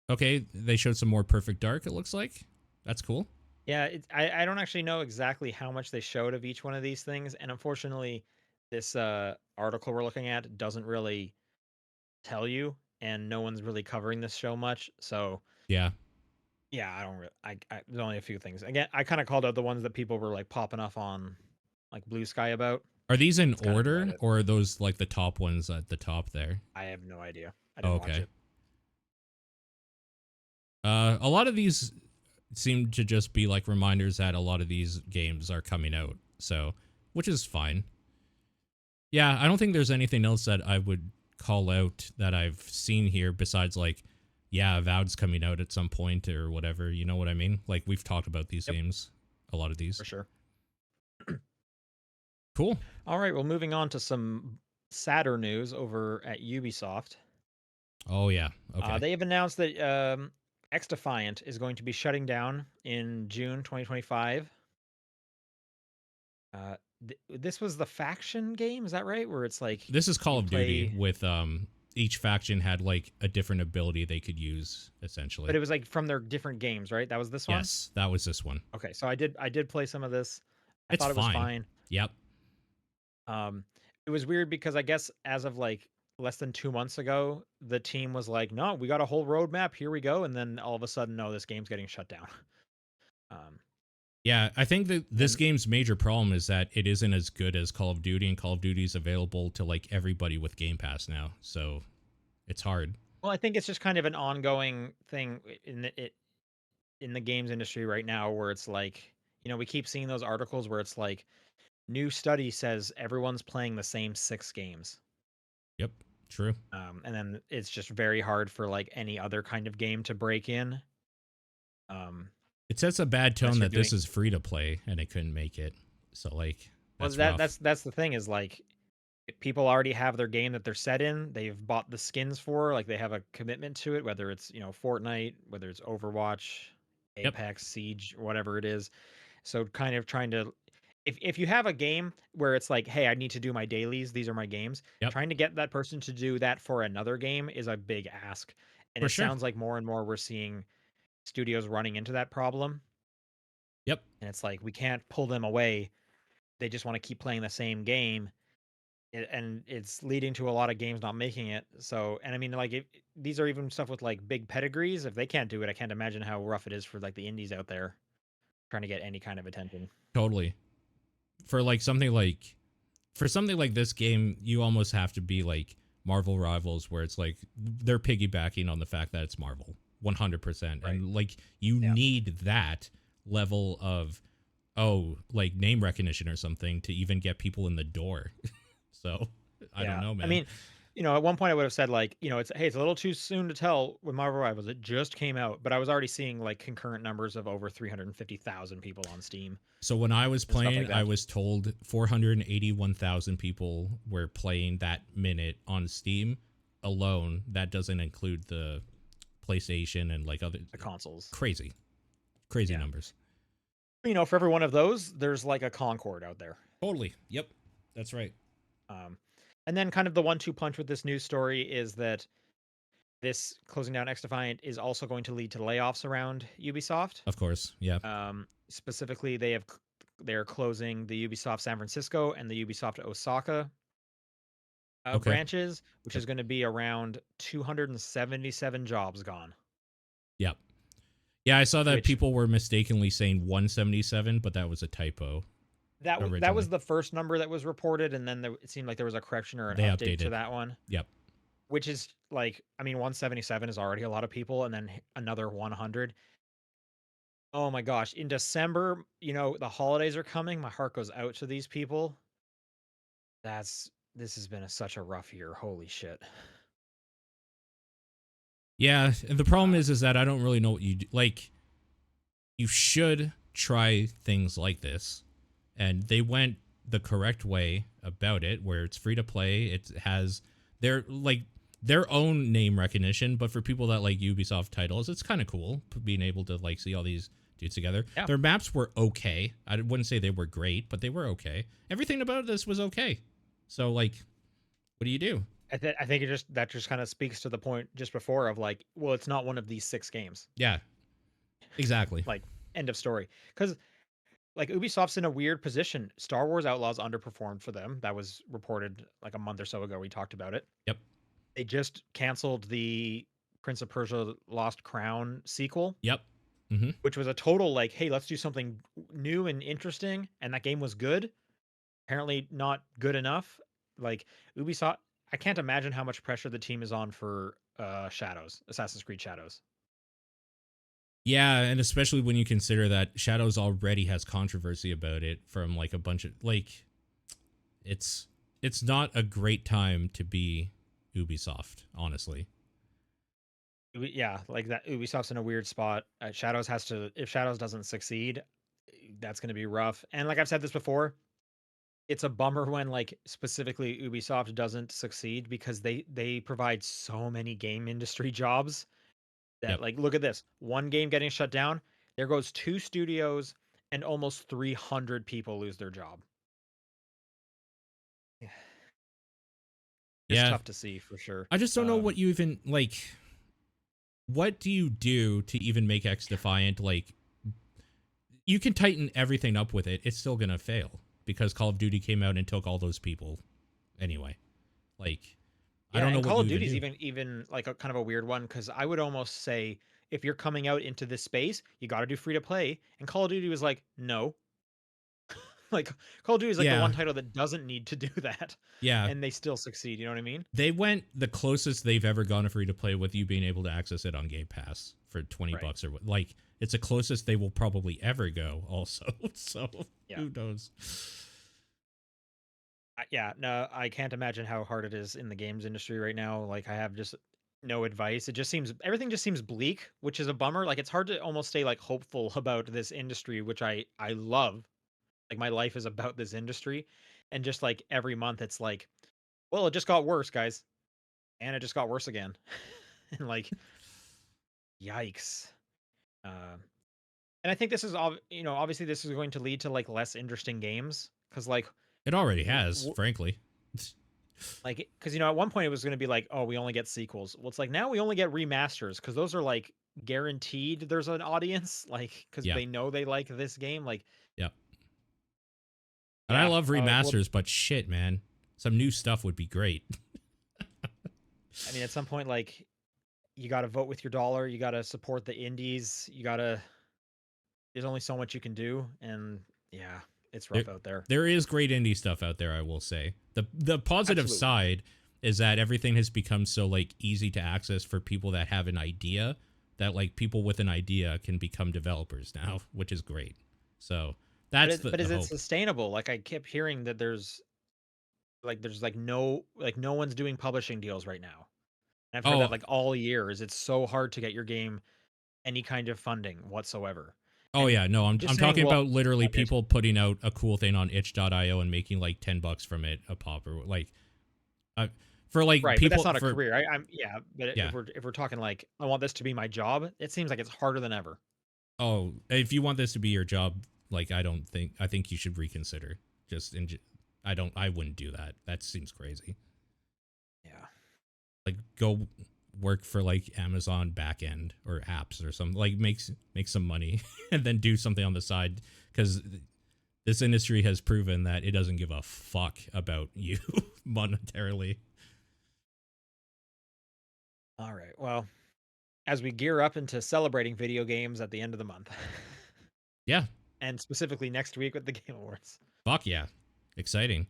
Okay, they showed some more Perfect Dark. It looks like that's cool. Yeah, I don't actually know exactly how much they showed of each one of these things, and unfortunately, this article we're looking at doesn't really tell you, and no one's really covering this show much. So yeah, I don't really. I there's only a few things. Again, I kind of called out the ones that people were like popping off on, like Blue Sky about. Are these in order, or are those like the top ones at the top there? I have no idea. I didn't watch it. A lot of these seem to just be like reminders that a lot of these games are coming out, so which is fine. Yeah, I don't think there's anything else that I would call out that I've seen here besides like yeah, Avowed's coming out at some point or whatever. You know what I mean? Like we've talked about these Yep, games, a lot of for these. sure. Cool. All right, well, moving on to some sadder news over at Ubisoft. Oh yeah. Okay. They have announced that X Defiant is going to be shutting down in June 2025. This was the faction game, is that right? Where it's like This is Call you of Duty play, with each faction had like a different ability they could use but essentially. it was like from their different games, right? That was this one. Yes, that was this one. Okay, so I did play some of this. I It's thought it was fine. fine. Yep. Um, it was weird because I guess as of like less than 2 months ago, the team was like, "No, we got a whole roadmap. Here we go," and then all of a sudden, no, this game's getting shut down. Um, Yeah, I think that this then game's major problem is that it isn't as good as Call of Duty, and Call of Duty is available to like everybody with Game Pass now. So it's hard. well, I think it's just kind of an ongoing thing in the games industry right now, where it's like, we keep seeing those articles where it's like, new study says everyone's playing the same 6 games. Yep. True. And then it's just very hard for like any other kind of game to break in. Um, It sets a bad unless tone you're that this doing is free to play and it couldn't make it. So like well, that's rough. that's the thing is like people already have their game that they're set in. They've bought the skins for, like they have a commitment to it, whether it's, Fortnite, whether it's Overwatch, Yep. Apex, Siege, whatever it is. So kind of trying to if you have a game where it's like, hey, I need to do my dailies, these are my games, Yep. trying to get that person to do that for another game is a big ask. And For it sure. sounds like more and more we're seeing studios running into that problem. Yep. And it's like we can't pull them away. They just want to keep playing the same game. And it's leading to a lot of games not making it. So, and I mean, like, these are even stuff with like big pedigrees. If they can't do it, I can't imagine how rough it is for like the indies out there trying to get any kind of attention. Totally. For like something like for something like this game, you almost have to be like Marvel Rivals, where it's like they're piggybacking on the fact that it's Marvel 100%. Right. And like you Yeah. need that level of, like name recognition or something to even get people in the door. So I don't Yeah. know, I man. mean, at one point I would have said like, it's a little too soon to tell with Marvel Rivals. It just came out, but I was already seeing like concurrent numbers of over 350,000 people on Steam So when I was and stuff playing, like I that. was told 481,000 people were playing that minute on Steam alone. That doesn't include the PlayStation and like other The consoles. crazy Yeah. numbers. For every one of those, there's like a Concord out there. Totally. Yep. That's right. Um, and then kind of the 1-2 punch with this news story is that this closing down X Defiant is also going to lead to layoffs around Ubisoft. Of course. Yeah. Specifically, they're closing the Ubisoft San Francisco and the Ubisoft Osaka Okay. branches, which Yep. is going to be around 277 jobs gone. Yep. Yeah, I saw that Which people were mistakenly saying 177, but that was a typo that originally. was the first number that was reported, and then it seemed like there was a correction or an They update to updated. that one. Yep. Which is like, I mean, 177 is already a lot of people, and then another 100. Oh my gosh, in December, the holidays are coming. My heart goes out to these people. This has been such a rough year. Holy shit. Yeah, and the problem Uh, is that I don't really know what you do. Like you should try things like this, and they went the correct way about it where it's free to play. It has their own name recognition, but for people that like Ubisoft titles, it's kind of cool being able to like see all these dudes together. yeah, Their maps were okay. I wouldn't say they were great, but they were okay. Everything about this was okay. So like, what do you do? I think that just kind of speaks to the point just before of like, well, it's not one of these 6 games. Yeah, exactly. Like, end of story. Because like Ubisoft's in a weird position. Star Wars Outlaws underperformed for them. That was reported like a month or so ago. We talked about it. Yep. They just canceled the Prince of Persia Lost Crown sequel, Yep. Mm-hmm. which was a total like, hey, let's do something new and interesting. And that game was good. Apparently not good enough. Like Ubisoft, I can't imagine how much pressure the team is on for Assassin's Creed Shadows. Yeah, and especially when you consider that Shadows already has controversy about it from like a bunch of like it's not a great time to be Ubisoft, honestly. Yeah, like that Ubisoft's in a weird spot. Shadows has to if Shadows doesn't succeed, that's going to be rough. And like I've said this before, it's a bummer when like specifically Ubisoft doesn't succeed because they provide so many game industry jobs that Yep. like look at this. One game getting shut down, there goes two studios and almost 300 people lose their job. Yeah. It's Yeah. tough to see for sure. I just don't know what you even like. What do you do to even make X Defiant like? You can tighten everything up with it. It's still gonna fail because Call of Duty came out and took all those people anyway. Like, I Yeah, don't know and what Call you of even Duty's do. even like a kind of a weird one because I would almost say if you're coming out into this space, you got to do free to play. And Call of Duty was like, no, like Call of Duty is like the Yeah, one title that doesn't need to do that, yeah. and they still succeed. You know what I mean? They went the closest they've ever gone to free to play with you being able to access it on Game Pass for 20 Right. bucks or what. Like, it's the closest they will probably ever go. Also, so Yeah. who knows? Yeah. No, I can't imagine how hard it is in the games industry right now. Like I have just no advice. It just seems everything just seems bleak, which is a bummer. Like it's hard to almost stay like hopeful about this industry, which I love. Like my life is about this industry, and just like every month, it's like, well, it just got worse, guys, and it just got worse again, and like, yikes. Uh, and I think this is all obviously this is going to lead to like less interesting games because It already has, frankly. because at one point it was going to be like, oh, we only get sequels. Well, it's like now we only get remasters because those are like guaranteed. There's an audience like because Yeah, they know they like this game. Like, yeah. And I yeah, love like well, remasters, but shit, man, some new stuff would be great. I mean, at some point, like you got to vote with your dollar. You got to support the indies. You got to. There's only so much you can do, and yeah, it's There, rough out there. there is great indie stuff out there, I will say. The positive Absolutely. side is that everything has become so like easy to access for people that have an idea that like people with an idea can become developers now, which is great. So But that's but the is it hope. sustainable? Like I kept hearing that there's no one's doing publishing deals right now. And I've heard that Oh, like all year is it's so hard to get your game any kind of funding whatsoever. oh And yeah, no, I'm just saying, talking well, about literally I did. people putting out a cool thing on itch.io and making like $10 from it a pop or like uh, for like Right, but that's people not a for career. I'm yeah, but yeah. if we're talking like I want this to be my job, it seems like it's harder than ever. Oh, if you want this to be your job, like I think you should reconsider. Just in, I wouldn't do that. That seems crazy. Yeah. Like go work for like Amazon backend or apps or something. Like make some money and then do something on the side because this industry has proven that it doesn't give a fuck about you monetarily. All right. Well, as we gear up into celebrating video games at the end of the month, Yeah, and specifically next week with the Game Awards. fuck yeah, exciting.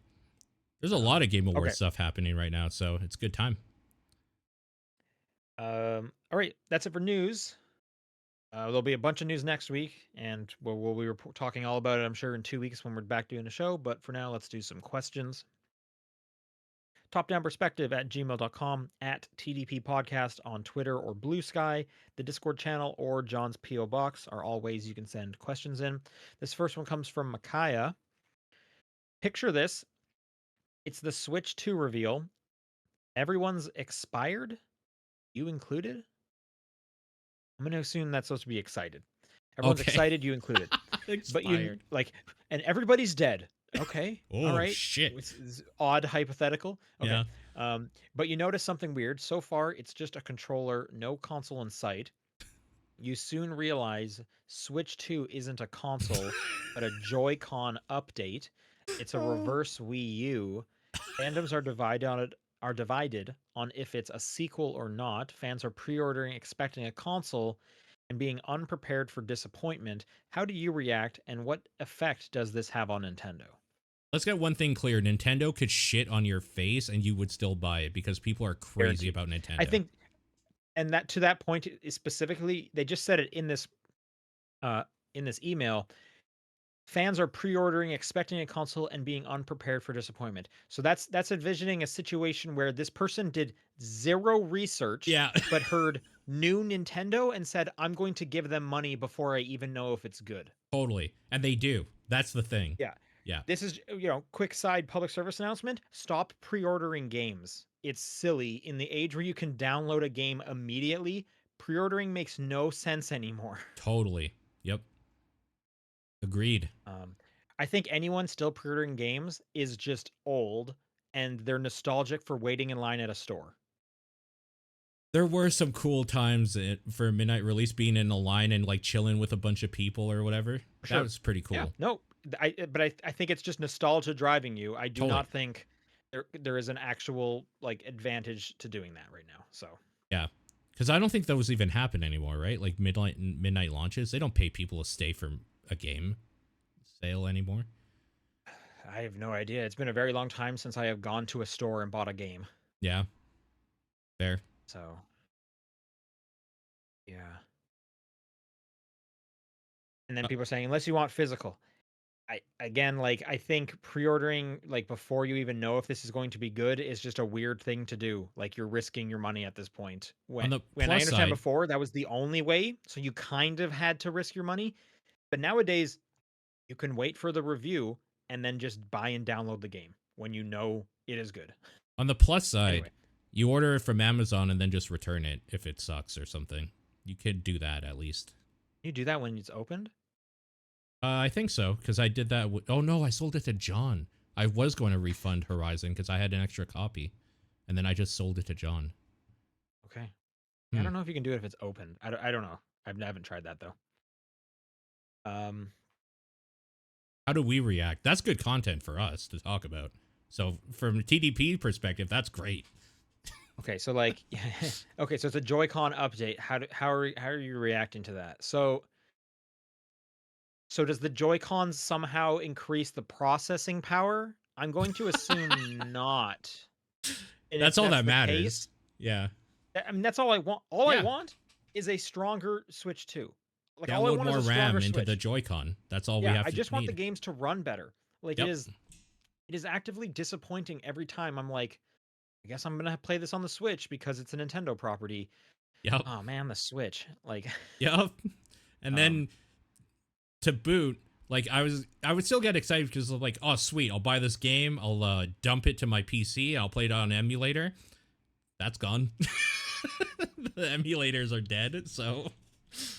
There's a lot of Game Awards Okay. stuff happening right now, so it's a good time. All right. That's it for news. There'll be a bunch of news next week, and we'll be talking all about it, I'm sure, in 2 weeks when we're back doing the show. But for now, let's do some questions. Top down perspective at gmail.com, at TDP Podcast on Twitter or Blue Sky, the Discord channel, or John's P.O. Box are all ways you can send questions in. This first one comes from Micaiah. Picture this, it's the Switch 2 reveal. Everyone's expired, you included. I'm going to assume that's supposed to be excited. Everyone's Okay, excited, you included. But you expired. like, and everybody's dead. Okay, all Oh right. shit. It's odd hypothetical. Okay, Yeah. but you notice something weird. So far, it's just a controller, no console in sight. You soon realize Switch 2 isn't a console, but a Joy-Con update. It's a reverse Wii U. Fandoms are divided on if it's a sequel or not. Fans are pre-ordering expecting a console and being unprepared for disappointment. How do you react, and what effect does this have on Nintendo? Let's get one thing clear. Nintendo could shit on your face and you would still buy it because people are crazy Guaranteed. about I Nintendo. think, and that to that point specifically, they just said it uh in this email. Fans are pre-ordering, expecting a console, and being unprepared for disappointment. So that's envisioning a situation where this person did zero research, Yeah, but heard new Nintendo and said, "I'm going to give them money before I even know if it's good." totally. And they do. That's the thing. Yeah. Yeah, This is, quick side public service announcement. Stop pre-ordering games. It's silly. In the age where you can download a game immediately, pre-ordering makes no sense anymore. totally. Yep. Agreed. Um, I think anyone still pre-ordering games is just old and they're nostalgic for waiting in line at a store. There were some cool times for midnight release, being in a line and like chilling with a bunch of people or whatever. That Sure. was pretty Yeah. cool. No, but I think it's just nostalgia driving you. I do Totally. not think there is an actual like advantage to doing that right now. So Yeah. Because I don't think those even happen anymore, right? Like midnight launches, they don't pay people to stay for a game sale anymore. I have no idea. It's been a very long time since I have gone to a store and bought a game. Yeah, fair. So yeah. And then Uh, people are saying, unless you want physical. I think pre-ordering like before you even know if this is going to be good is just a weird thing to do. Like you're risking your money at this point. on the When I plus understand side, before that was the only way, so you kind of had to risk your money. But nowadays you can wait for the review and then just buy and download the game when you know it is good. on the plus side, Anyway, you order it from Amazon and then just return it if it sucks or something. You could do that at least. you do that when it's opened? I think so, because I did that. Oh no, I sold it to John. I was going to refund Horizon because I had an extra copy, and then I just sold it to John. Okay. I Hmm. don't know if you can do it if it's open. I don't know. I haven't tried that though. Um, How do we react? That's good content for us to talk about. So from a TDP perspective, that's great. okay, so like, okay, so it's a Joy-Con update. How are you reacting to that? So does the Joy-Cons somehow increase the processing power? I'm going to assume not. And if That's all that's that the case, matters. Yeah. I mean that's all I want. All I Yeah. want is a stronger Switch 2. Like all I Download want is more a stronger RAM into the Switch. Joy-Con. That's all we Yeah, have I to just want the need. games to run better. Like Yep. it is actively disappointing every time. I'm like, I guess I'm gonna play this on the Switch because it's a Nintendo property. Yep. Oh man, the Switch. Like, Yep. And um, then to boot, like I would still get excited because like, oh sweet, I'll buy this game, I'll dump it to my PC, I'll play it on emulator. That's gone. The emulators are dead, so so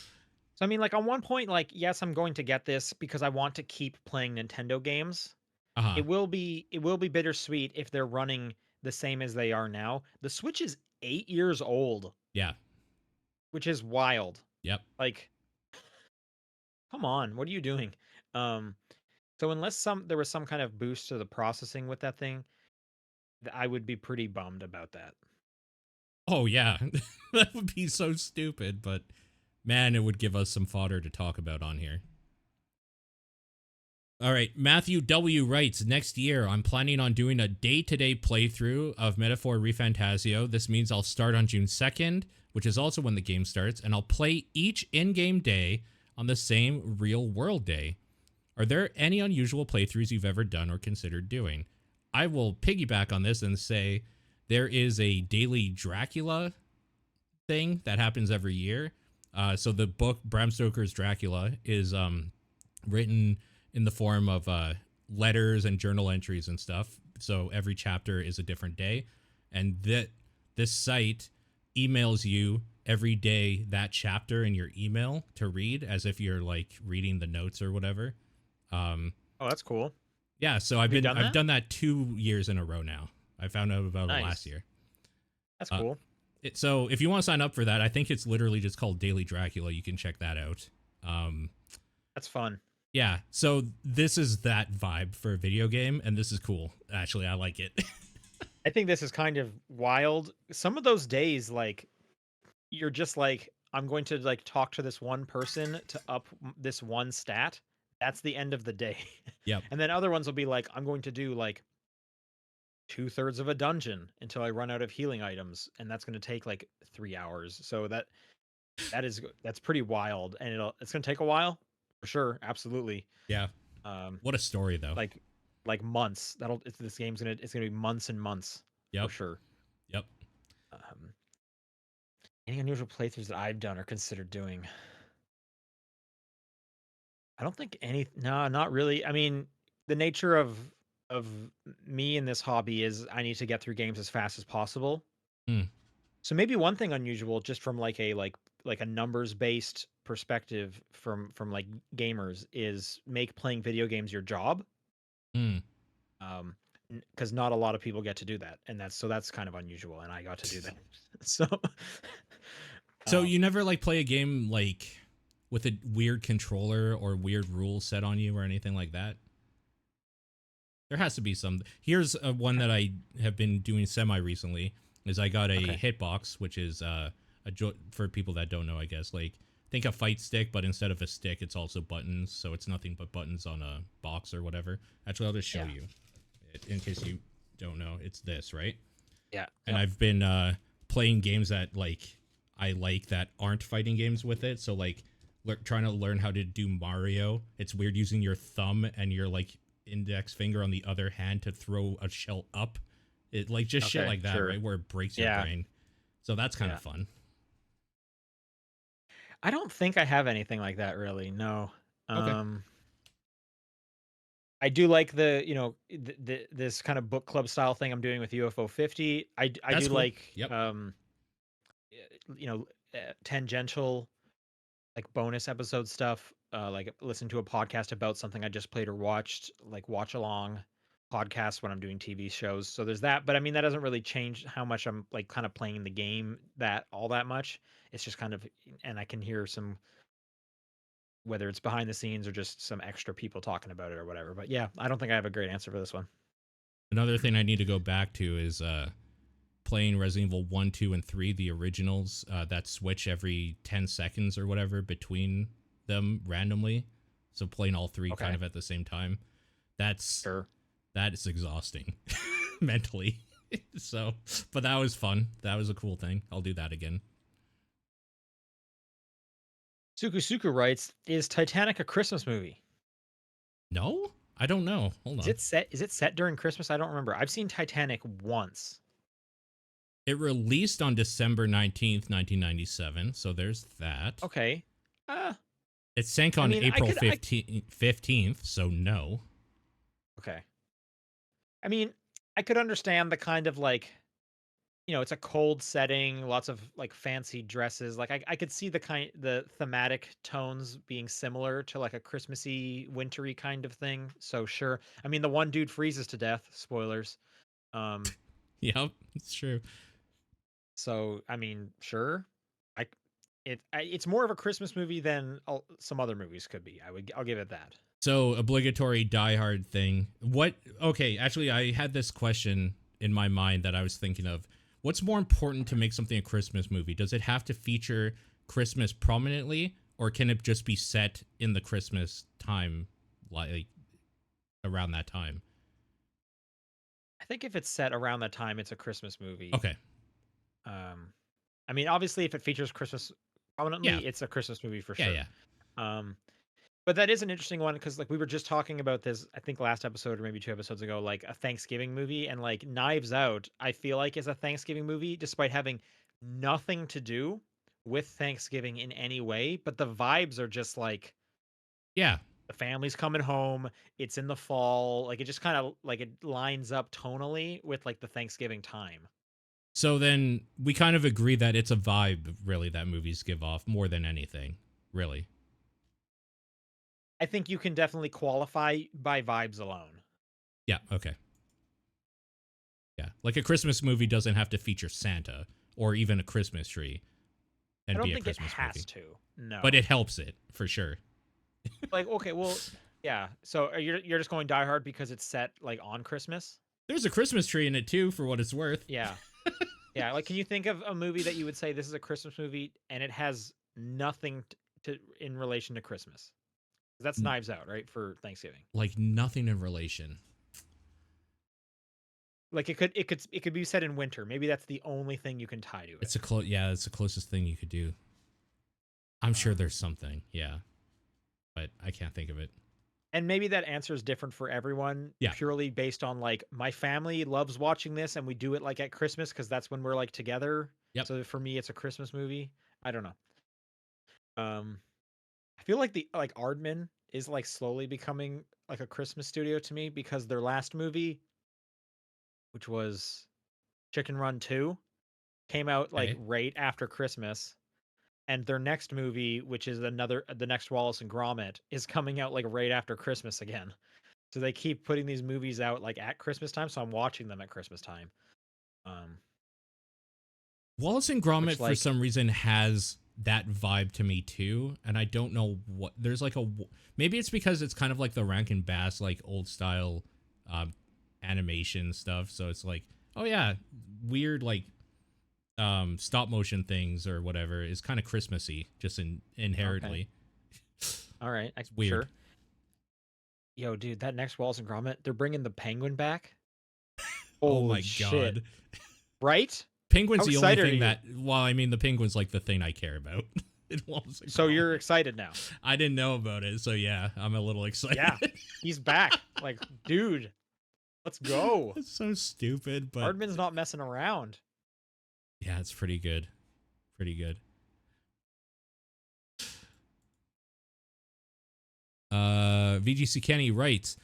I mean, like on one point, like yes, I'm going to get this because I want to keep playing Nintendo games. uh-huh. It will be bittersweet if they're running the same as they are now. The Switch is 8 years old, Yeah. which is wild. Yep. Like, come on, what are you doing? Um, so unless there was some kind of boost to the processing with that thing, I would be pretty bummed about that. Oh yeah. That would be so stupid, but man, it would give us some fodder to talk about on here. All right, Matthew W. writes, next year, I'm planning on doing a day-to-day playthrough of Metaphor ReFantasio. This means I'll start on June 2nd, which is also when the game starts, and I'll play each in-game day on the same real-world day. Are there any unusual playthroughs you've ever done or considered doing? I will piggyback on this and say there is a daily Dracula thing that happens every year. So the book Bram Stoker's Dracula is written in the form of letters and journal entries and stuff. So every chapter is a different day, and this site emails you every day that chapter in your email to read as if you're like reading the notes or whatever. Oh, that's cool. Yeah, so Have you done I've that? done that 2 years in a row now. I found out about it last Nice. year. That's Uh, cool. so if you want to sign up for that, I think it's literally just called Daily Dracula. You can check that out. That's fun. Yeah, so this is that vibe for a video game, and this is cool. Actually, I like it. I think this is kind of wild. Some of those days, like you're just like, I'm going to like talk to this one person to up this one stat. That's the end of the day. Yep. And then other ones will be like, I'm going to do like 2/3 of a dungeon until I run out of healing items, and that's going to take like 3 hours. So that's pretty wild, and it's going to take a while for sure, absolutely. Yeah. Um, What a story, though. like months. This game's gonna be months and months for Yep. sure. Yep. Um, any unusual playthroughs that I've done or considered doing? I don't think any. No, not really. I mean, the nature of me in this hobby is I need to get through games as fast as possible. Hmm. So maybe one thing unusual, just from like a numbers based perspective from like gamers, is make playing video games your job. Hmm. Um, because not a lot of people get to do that, and that's kind of unusual, and I got to do that. So, So um, you never like play a game like with a weird controller or weird rules set on you or anything like that? There has to be some. Here's one that I have been doing semi recently. Is I got a okay, hitbox, which is for people that don't know, I guess. Like think a fight stick, but instead of a stick, it's also buttons. So it's nothing but buttons on a box or whatever. Actually, I'll just show yeah, you in case you don't know. It's this, right? yeah, And yep, I've been playing games that like I like that aren't fighting games with it. So like trying to learn how to do Mario. It's weird using your thumb and your like index finger on the other hand to throw a shell up. It like just shit okay, like that, sure, right? Where it breaks your yeah, brain. So that's kind yeah. of fun. I don't think I have anything like that really. No. Okay, Um, I do like this kind of book club style thing I'm doing with UFO 50. I that's do cool. like Yep. tangential like bonus episode stuff. Like listen to a podcast about something I just played or watched, like watch along podcasts when I'm doing TV shows. So there's that, but I mean that doesn't really change how much I'm like kind of playing the game that all that much. It's just kind of, and I can hear some, whether it's behind the scenes or just some extra people talking about it or whatever. But yeah, I don't think I have a great answer for this one. Another thing I need to go back to is playing Resident Evil 1, 2, and 3, the originals that switch every 10 seconds or whatever between them randomly. So playing all three kind Okay, of at the same time. That's sure. that is exhausting mentally. So, but that was fun. That was a cool thing. I'll do that again. Suku writes, "Is Titanic a Christmas movie? No, I don't know. Hold Is on. it set? Is it set during Christmas? I don't remember. I've seen Titanic once. It released on December 19th, 1997. So there's that. Okay. Uh, It sank I on mean, April 15th. So no. okay. I mean, I could understand the kind of like, it's a cold setting, lots of like fancy dresses. Like I could see the thematic tones being similar to like a Christmassy, wintry kind of thing. So sure. I mean, the one dude freezes to death. Spoilers. Um, Yep, it's true. so I mean, sure. I it's more of a Christmas movie than some other movies could be. I'll give it that. So obligatory Die Hard thing. What? Okay, actually, I had this question in my mind that I was thinking of. What's more important to make something a Christmas movie? Does it have to feature Christmas prominently, or can it just be set in the Christmas time, like around that time? I think if it's set around that time, it's a Christmas movie. Okay. Um, I mean, obviously, if it features Christmas Yeah. prominently, it's a Christmas movie for Yeah. sure. Yeah. Um, but that is an interesting one because, like, we were just talking about this, I think, last episode or maybe 2 episodes ago, like a Thanksgiving movie, and like Knives Out, I feel like is a Thanksgiving movie, despite having nothing to do with Thanksgiving in any way. But the vibes are just like Yeah. the family's coming home, it's in the fall, like it just kind of like it lines up tonally with like the Thanksgiving time. So then we kind of agree that it's a vibe, really, that movies give off more than anything, really. I think you can definitely qualify by vibes alone. Yeah. Okay. Yeah. Like a Christmas movie doesn't have to feature Santa or even a Christmas tree I and don't be a think it Christmas has movie, to. but No. it helps it for sure. Like, okay, well, yeah. So you're just going Die Hard because it's set like on Christmas? There's a Christmas tree in it too, for what it's worth. Yeah. Yeah, like can you think of a movie that you would say this is a Christmas movie and it has nothing to in relation to Christmas? 'Cause that's N- Knives Out, right? For Thanksgiving. Like nothing in relation. Like it could be set in winter. Maybe that's the only thing you can tie to it. It's a yeah, it's the closest thing you could do. I'm sure Um there's something, yeah, but I can't think of it. And maybe that answer is different for everyone, Yeah. purely based on like my family loves watching this, and we do it like at Christmas because that's when we're like together. Yep. So for me, it's a Christmas movie. I don't know. Um, I feel like the like Aardman is like slowly becoming like a Christmas studio to me because their last movie, which was Chicken Run 2, came out like Okay. right after Christmas. And their next movie, which is the next Wallace and Gromit, is coming out like right after Christmas again. So they keep putting these movies out like at Christmas time, so I'm watching them at Christmas time. Um, Wallace and which Gromit for like some reason has that vibe to me too, and I don't know what. There's like maybe it's because it's kind of like the Rankin Bass like old style um, animation stuff. So it's like, oh yeah, weird like stop motion things or whatever is kind of Christmassy just okay, inherently. all right, It's weird. sure. Yo, dude, that next Wallace and Gromit, they're bringing the penguin back. Oh Holy my shit! god. Right? Penguin's How the only excited are thing you? that, well, I mean, the penguin's like the thing I care about. It was So you're excited now? I didn't know about it, so yeah, I'm a little excited. Yeah, he's back. Like, dude, let's go. It's so stupid, but Hardman's not messing around. yeah, it's pretty good. Pretty good. VGC Kenny writes,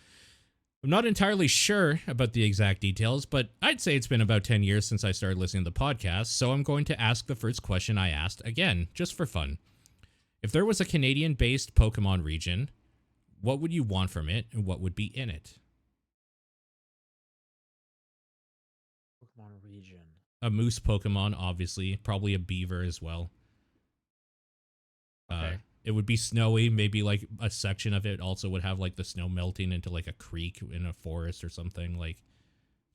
I'm not entirely sure about the exact details, but I'd say it's been about 10 years since I started listening to the podcast, so I'm going to ask the first question I asked again, just for fun. If there was a Canadian-based Pokemon region, what would you want from it, and what would be in it? Pokemon region. A moose Pokemon, obviously. Probably a beaver as well. Okay. It would be snowy. Maybe like a section of it also would have like the snow melting into like a creek in a forest or something like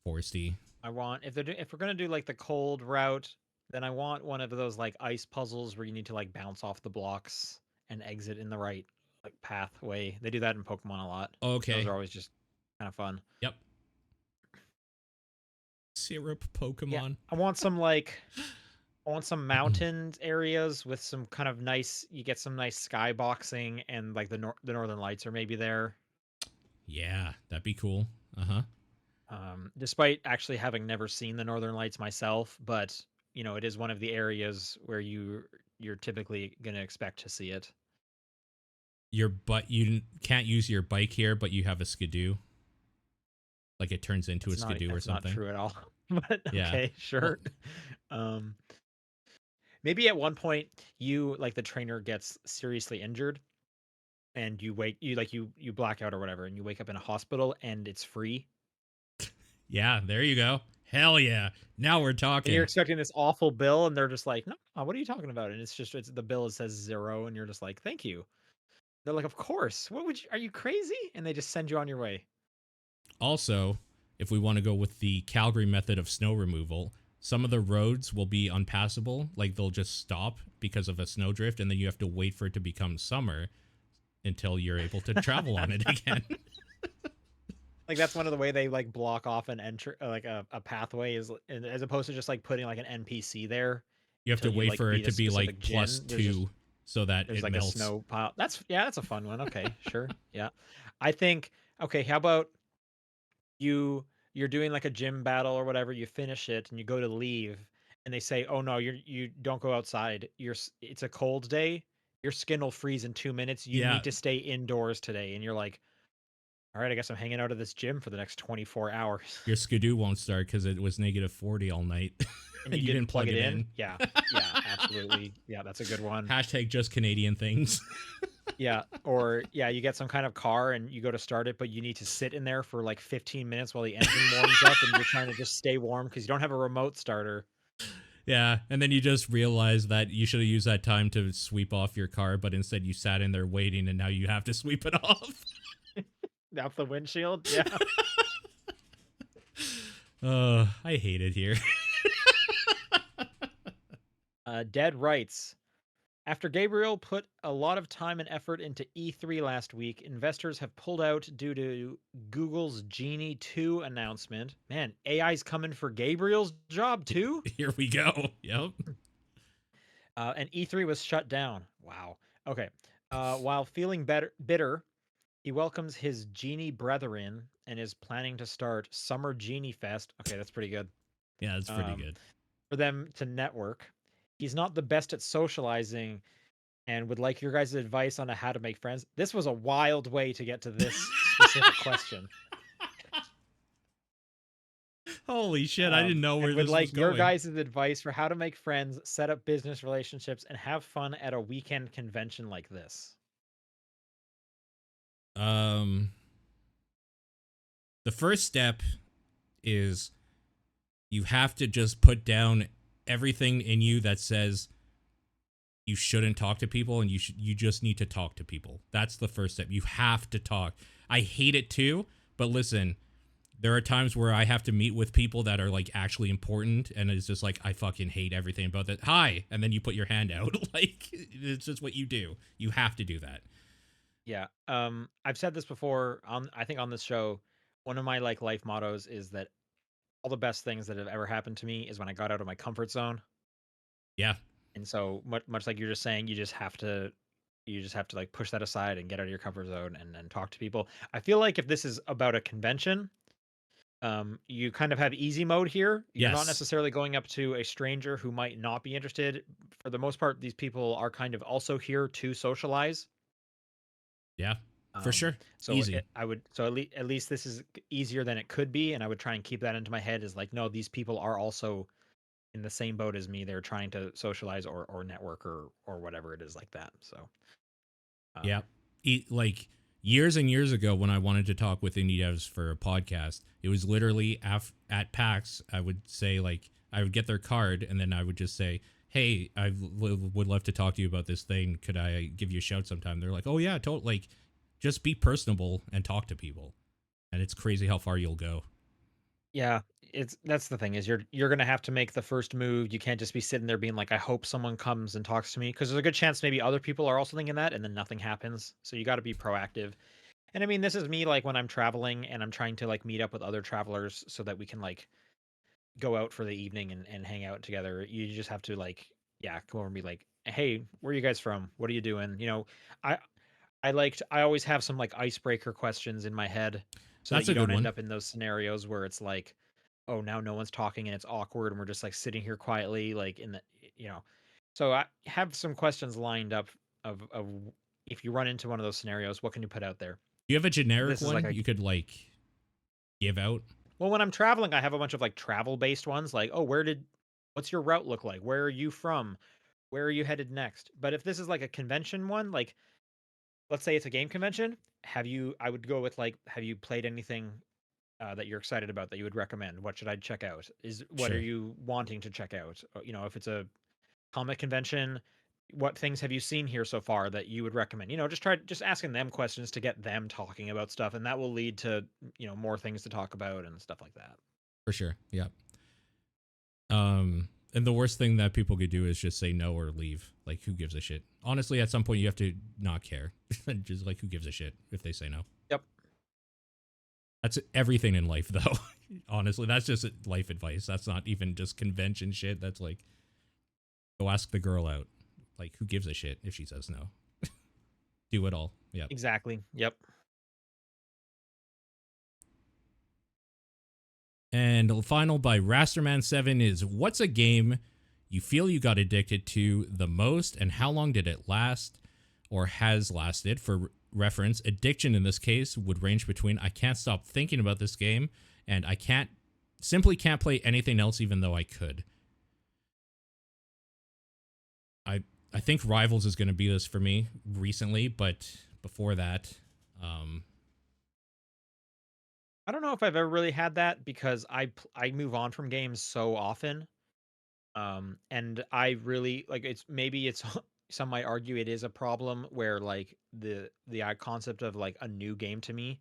foresty. I want if we're gonna do like the cold route, then I want one of those like ice puzzles where you need to like bounce off the blocks and exit in the right like pathway. They do that in Pokemon a lot. Those Okay. are always just kind of fun. Yep. Syrup Yeah, Pokemon. I want some mountains areas with some kind of nice. You get some nice skyboxing and like the Northern Lights are maybe there. Yeah, that'd be cool. Uh-huh. Despite actually having never seen the Northern Lights myself, but it is one of the areas where you're typically going to expect to see it. You can't use your bike here, but you have a skidoo. Like it turns into a skidoo or That's not something. true at all. But Yeah. okay, Well, sure. Um, maybe at one point you like the trainer gets seriously injured and you black out or whatever and you wake up in a hospital and it's free. yeah, there you go. Hell yeah. Now we're And you're talking. expecting this awful bill and they're just like, "No, what are you talking about?" And it's the bill says 0 and you're just like, "Thank you." They're like, "Of course. Are you crazy?" And they just send you on your way. Also, if we want to go with the Calgary method of snow removal, some of the roads will be unpassable. Like they'll just stop because of a snowdrift, and then you have to wait for it to become summer until you're able to travel on it again. Like that's one of the way they like block off an enter like a pathway is as opposed to just like putting like an NPC there You have till to you wait like for it beat a to be specific like plus gym. two so that There's it like a melts. snow pile. That's a fun one. Okay, sure. Yeah. I think okay, how about you you're doing like a gym battle or whatever, you finish it and you go to leave and they say, "Oh no, you don't go outside. It's a cold day. Your skin will freeze in 2 minutes. You Yeah, need to stay indoors today." And you're like, "All right, I guess I'm hanging out at this gym for the next 24 hours." your skidoo won't start because it was negative 40 all night And and you you didn't didn't plug plug it it in? in. Yeah. Yeah, absolutely. Yeah, that's a good one. Hashtag just Canadian things. Yeah, or yeah, you get some kind of car and you go to start it, but you need to sit in there for like 15 minutes while the engine warms up and you're trying to just stay warm because you don't have a remote starter. Yeah, and then you just realize that you should have used that time to sweep off your car, but instead you sat in there waiting and now you have to sweep it off. Out the windshield. Yeah. I hate it here. Dead writes, after Gabriel put a lot of time and effort into E3 last week, investors have pulled out due to Google's Genie 2 announcement. Man, AI's coming for Gabriel's job too? Here we go. Yep. And E3 was shut down. Wow. Okay. While feeling bitter, He welcomes his genie brethren and is planning to start Summer Genie Fest. Okay, that's pretty good. Yeah, that's pretty Um, good. for them to network. He's not the best at socializing and would like your guys' advice on how to make friends. This was a wild way to get to this specific question. Holy shit, I didn't know where And would this was like your going. guys' advice for how to make friends, set up business relationships, and have fun at a weekend convention like this. Um the first step is you have to just put down everything in you that says you shouldn't talk to people and you just need to talk to people. That's the first step. You have to talk. I hate it too, but listen, there are times where I have to meet with people that are like actually important and it's just like I fucking hate everything about that. Hi, and then you put your hand out. Like it's just what you do. You have to do that. Yeah. I've said this before on I think on this show. One of my like life mottos is that all the best things that have ever happened to me is when I got out of my comfort zone. Yeah. And so much like you're just saying, you just have to like push that aside and get out of your comfort zone and then talk to people. I feel like if this is about a convention, you kind of have easy mode here. You're not Yes. necessarily going up to a stranger who might not be interested. For the most part, these people are kind of also here to socialize. Yeah. For Um, sure. so Easy. I would so at least this is easier than it could be, and I would try and keep that into my head is like, no, these people are also in the same boat as me. They're trying to socialize or network or whatever it is like that. So Yeah. um, Like years and years ago when I wanted to talk with indie devs for a podcast, it was literally at PAX. I would say like I would get their card and then I would just say, "Hey, would love to talk to you about this thing. Could I give you a shout sometime?" They're like, "Oh yeah, totally." Like just be personable and talk to people. And it's crazy how far you'll go. yeah, that's the thing is you're gonna have to make the first move. You can't just be sitting there being like, I hope someone comes and talks to me because there's a good chance maybe other people are also thinking that, and then nothing happens. So you got to be proactive. And I mean, this is me like when I'm traveling and I'm trying to like meet up with other travelers so that we can like go out for the evening and hang out together. You just have to like, yeah, come over and be like, hey, where are you guys from? What are you doing? I I always have some like icebreaker questions in my head so that That's you a good don't end one. up in those scenarios where it's like, oh, now no one's talking and it's awkward and we're just like sitting here quietly, like in the, you know. So I have some questions lined up of if you run into one of those scenarios, what can you put out there? Do you have a generic This is like one a you could like give out? well, when I'm traveling, I have a bunch of like travel based ones, like, oh, what's your route look like? Where are you from? Where are you headed next? But if this is like a convention one, like let's say it's a game convention, I would go with like, have you played anything that you're excited about that you would recommend? What should I check out? What are Sure. you wanting to check out? If it's a comic convention, what things have you seen here so far that you would recommend? Just asking them questions to get them talking about stuff, and that will lead to more things to talk about and stuff like that. For sure. Yeah. And the worst thing that people could do is just say no or leave. Like, who gives a shit? Honestly, at some point, you have to not care. Just like, who gives a shit if they say no? Yep. That's everything in life, though. Honestly, that's just life advice. That's not even just convention shit. That's like, go ask the girl out. Like, who gives a shit if she says no? Do it all. Yep. Exactly. Yep. And the final by Rasterman7 is what's a game you feel you got addicted to the most and how long did it last or has lasted? For reference, addiction in this case would range between I can't stop thinking about this game and I simply can't play anything else even though I could. I I think Rivals is going to be this for me recently, but before that, um I don't know if I've ever really had that because I move on from games so often. And I really like it's some might argue it is a problem where like the concept of like a new game to me,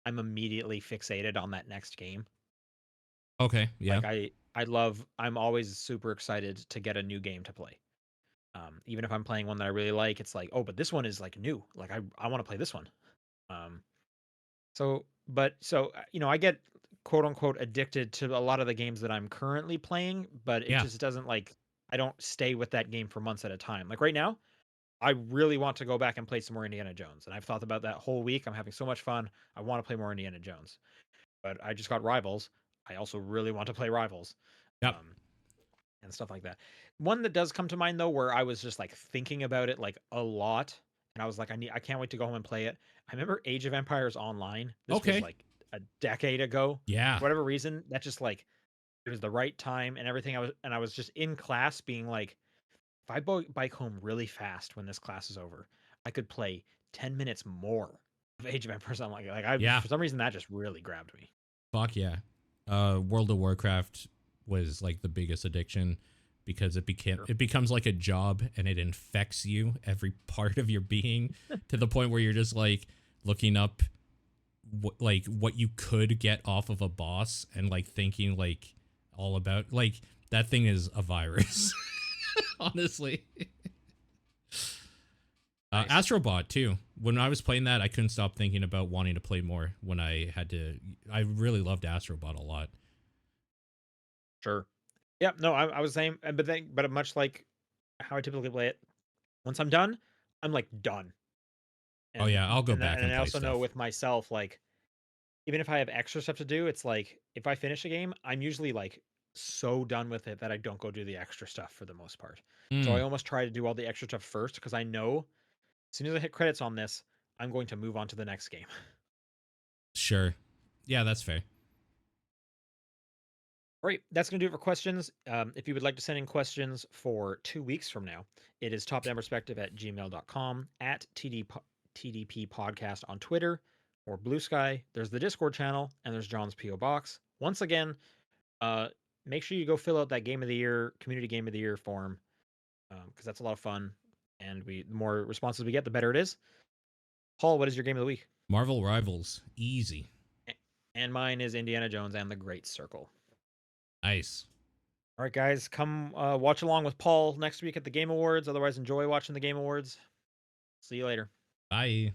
I'm immediately fixated on that next game. okay, yeah. Like I'm always super excited to get a new game to play. Even if I'm playing one that I really like, it's like, oh, but this one is like new. Like I want to play this one. Um, I get quote unquote addicted to a lot of the games that I'm currently playing, but it Yeah. just doesn't like I don't stay with that game for months at a time. Like right now, I really want to go back and play some more Indiana Jones, and I've thought about that whole week. I'm having so much fun. I want to play more Indiana Jones, but I just got Rivals. I also really want to play Rivals, Yep. um, and stuff like that. One that does come to mind though, where I was just like thinking about it like a lot, and I was like, I can't wait to go home and play it. I remember Age of Empires Online. This was Okay. like a decade ago. Yeah. For whatever reason, that just like it was the right time and everything. I was just in class being like, if I bike home really fast when this class is over, I could play 10 minutes more of Age of Empires Online. Like I Yeah. for some reason that just really grabbed me. Fuck yeah. World of Warcraft was like the biggest addiction because Sure. it becomes like a job and it infects you every part of your being to the point where you're just like looking up what you could get off of a boss and like thinking like all about like that thing is a virus. Honestly. Nice. Astrobot too. When I was playing that, I couldn't stop thinking about wanting to play more. When I had to, I really loved Astrobot a lot. Sure. Yeah, no, I was saying, but much like how I typically play it, once I'm done, I'm like done. Oh And yeah, I'll go back and and I play also know stuff. with myself, like even if I have extra stuff to do, it's like if I finish a game, I'm usually like so done with it that I don't go do the extra stuff for the most part. So Hmm. I almost try to do all the extra stuff first because I know as soon as I hit credits on this, I'm going to move on to the next game. Sure. Yeah, that's fair. All right, that's going to do it for questions. If you would like to send in questions for 2 weeks from now, it is topdownperspective@gmail.com, at TDP Podcast on Twitter or Blue Sky. There's the Discord channel, and there's John's P.O. Box. Once again, uh, make sure you go fill out that Game of the Year, Community Game of the Year form, because that's a lot of fun. And the more responses we get, the better it is. Paul, what is your game of the week? Marvel Rivals, easy. And mine is Indiana Jones and the Great Circle. Nice. All right, guys, come watch along with Paul next week at the Game Awards. Otherwise, enjoy watching the Game Awards. See you later. Bye.